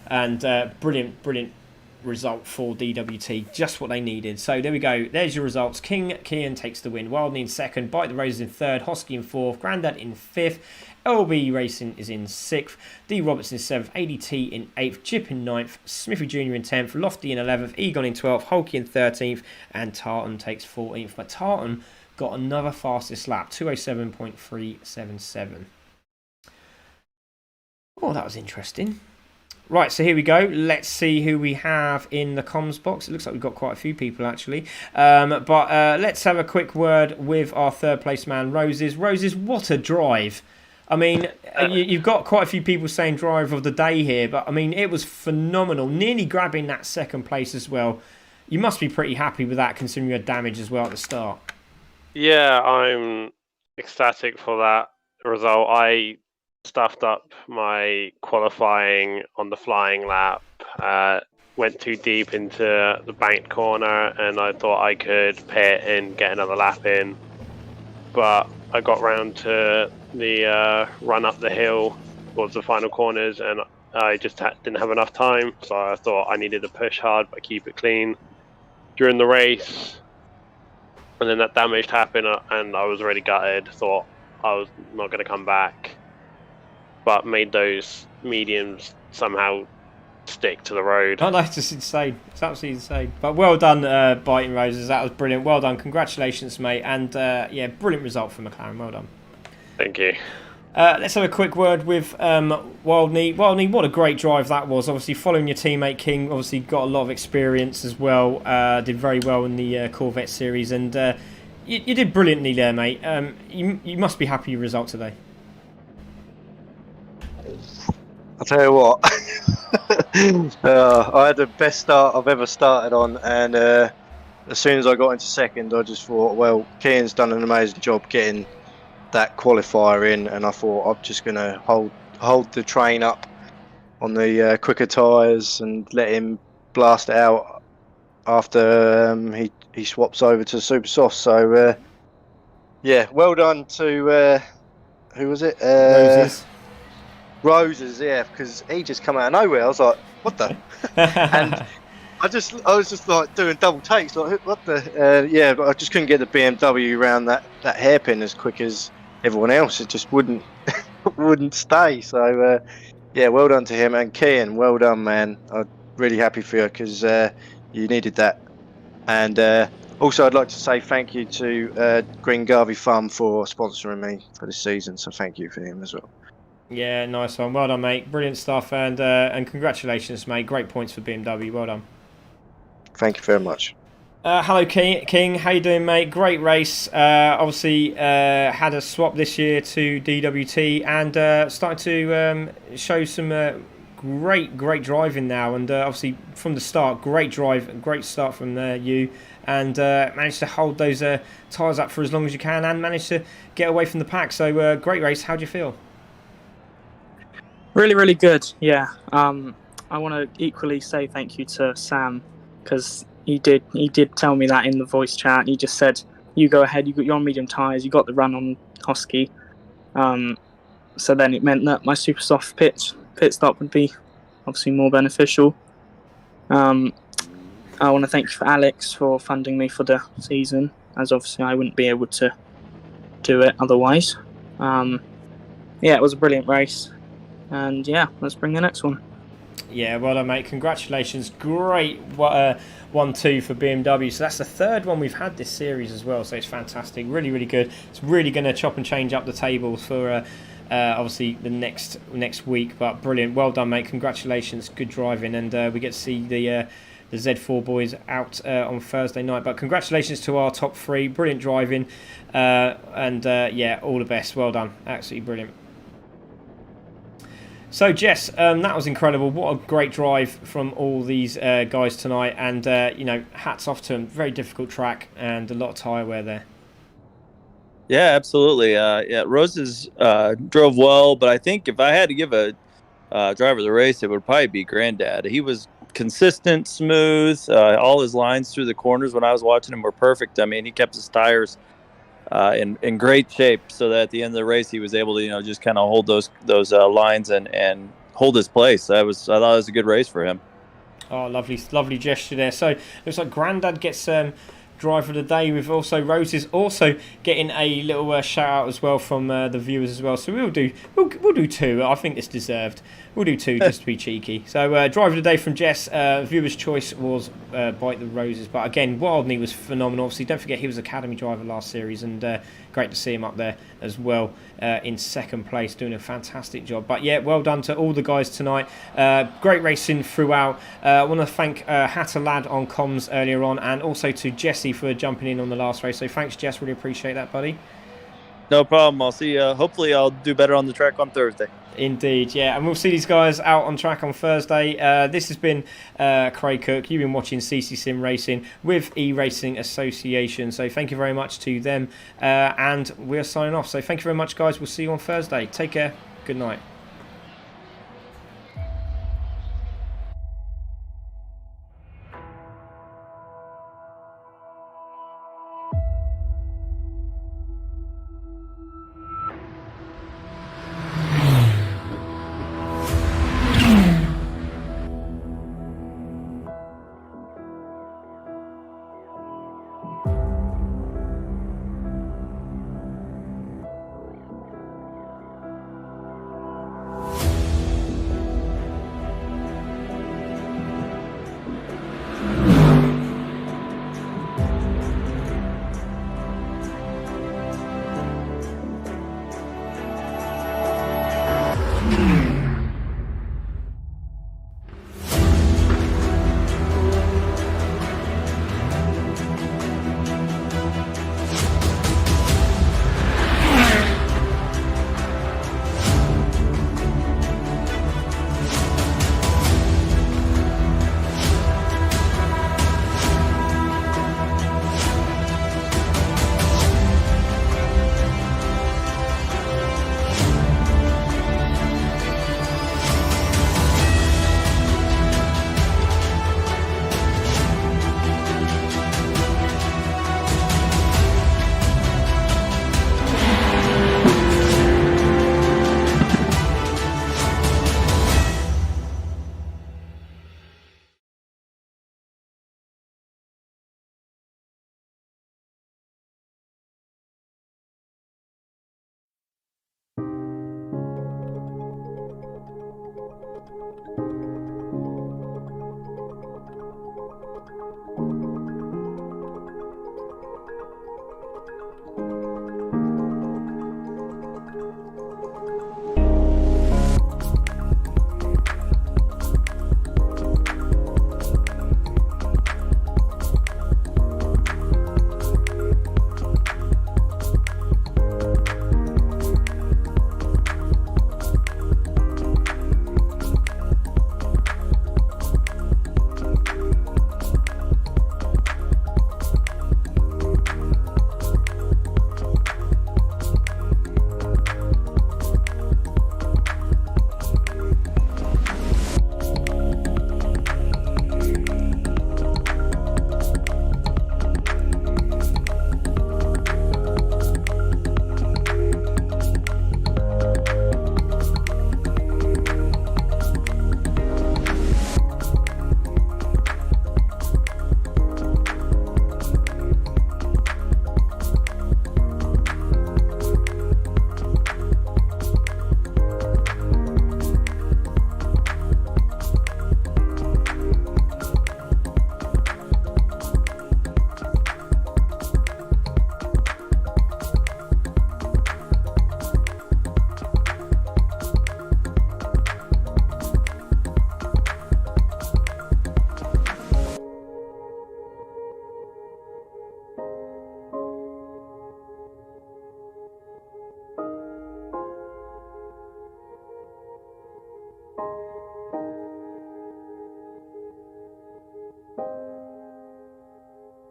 And brilliant, brilliant result for DWT. Just what they needed. So there we go. There's your results. King Kian takes the win. Wildney in 2nd. Bite the Roses in 3rd. Hosky in 4th. Grandad in 5th. LB Racing is in 6th. D Robertson in 7th. ADT in 8th. Chip in 9th. Smithy Jr. in 10th. Lofty in 11th. Egon in 12th. Holky in 13th. And Tartan takes 14th. But Tartan got another fastest lap. 207.377. Oh, that was interesting. Right, so here we go. Let's see who we have in the comms box. It looks like we've got quite a few people, actually. But let's have a quick word with our 3rd place man, Roses. Roses, what a drive. I mean, you've got quite a few people saying drive of the day here, but I mean, it was phenomenal. Nearly grabbing that 2nd place as well. You must be pretty happy with that, considering you had damage as well at the start. Yeah, I'm ecstatic for that result. I stuffed up my qualifying on the flying lap, went too deep into the banked corner, and I thought I could pit and get another lap in, but I got round to the run up the hill towards the final corners, and I just didn't have enough time, so I thought I needed to push hard but keep it clean during the race. And then that damage happened, and I was already gutted, thought I was not going to come back, but made those mediums somehow stick to the road. Oh, that's just insane. It's absolutely insane. But well done, Biting Roses. That was brilliant. Well done. Congratulations, mate. And yeah, brilliant result for McLaren. Well done. Thank you. Let's have a quick word with Wildney. Wildney, what a great drive that was. Obviously, following your teammate King, obviously got a lot of experience as well. Did very well in the Corvette series, and you did brilliantly there, mate. You must be happy with your result today. I'll tell you what, I had the best start I've ever started on, and as soon as I got into 2nd, I just thought, well, Kian's done an amazing job getting that qualifier in, and I thought I'm just going to hold the train up on the quicker tyres and let him blast it out after he swaps over to super soft. So Yeah, well done to who was it? Roses. Roses, yeah, because he just come out of nowhere. I was like, what the? And I was just like doing double takes, like what the? Yeah, but I just couldn't get the BMW around that hairpin as quick as everyone else. It just wouldn't stay. So yeah, well done to him, and Kian, well done, man. I'm really happy for you because you needed that. And also, I'd like to say thank you to Green Garvey Farm for sponsoring me for this season. So thank you for him as well. Yeah, nice one. Well done, mate. Brilliant stuff, and congratulations, mate. Great points for BMW. Well done. Thank you very much. Hello, King. How you doing, mate? Great race. Obviously, had a swap this year to DWT, and starting to show some great driving now. And obviously, from the start, great drive, great start from you, and managed to hold those tyres up for as long as you can, and managed to get away from the pack. So great race. How do you feel? Really, really good. Yeah. I want to equally say thank you to Sam because he did tell me that in the voice chat. He just said, "You go ahead. You're on medium tyres. You got the run on Hosky." So then it meant that my super soft pit stop would be obviously more beneficial. I want to thank you for Alex for funding me for the season, as obviously I wouldn't be able to do it otherwise. Yeah, it was a brilliant race. And yeah, let's bring the next one. Yeah, well done, mate. Congratulations. Great 1-2 for BMW. So that's the third one we've had this series as well. So it's fantastic. Really, really good. It's really going to chop and change up the table for obviously the next week. But brilliant. Well done, mate. Congratulations. Good driving. And we get to see the Z4 boys out on Thursday night. But congratulations to our top three. Brilliant driving. Yeah, all the best. Well done. Absolutely brilliant. So, Jess, that was incredible. What a great drive from all these guys tonight. And, hats off to them. Very difficult track and a lot of tyre wear there. Yeah, absolutely. Roses drove well, but I think if I had to give a driver the race, it would probably be Granddad. He was consistent, smooth. All his lines through the corners when I was watching him were perfect. I mean, he kept his tires in great shape, so that at the end of the race he was able to just kind of hold those lines and hold his place. I thought it was a good race for him. Oh, lovely gesture there. So looks like Grandad gets driver of the day, with also Roses also getting a little shout out as well from the viewers as well. So we'll do two. I think it's deserved. We'll do two just to be cheeky. So driver of the day from Jess. Viewer's choice was Bite the Roses, but again, Wildney was phenomenal. Obviously, don't forget he was academy driver last series, and great to see him up there as well in second place, doing a fantastic job. But yeah, well done to all the guys tonight. Great racing throughout. I want to thank Hatter Lad on comms earlier on, and also to Jesse for jumping in on the last race. So thanks, Jess. Really appreciate that, buddy. No problem. I'll see you. Hopefully I'll do better on the track on Thursday. Indeed, yeah. And we'll see these guys out on track on Thursday. This has been Craig Cook. You've been watching CC Sim Racing with E-Racing Association. So thank you very much to them. And we're signing off. So thank you very much, guys. We'll see you on Thursday. Take care. Good night.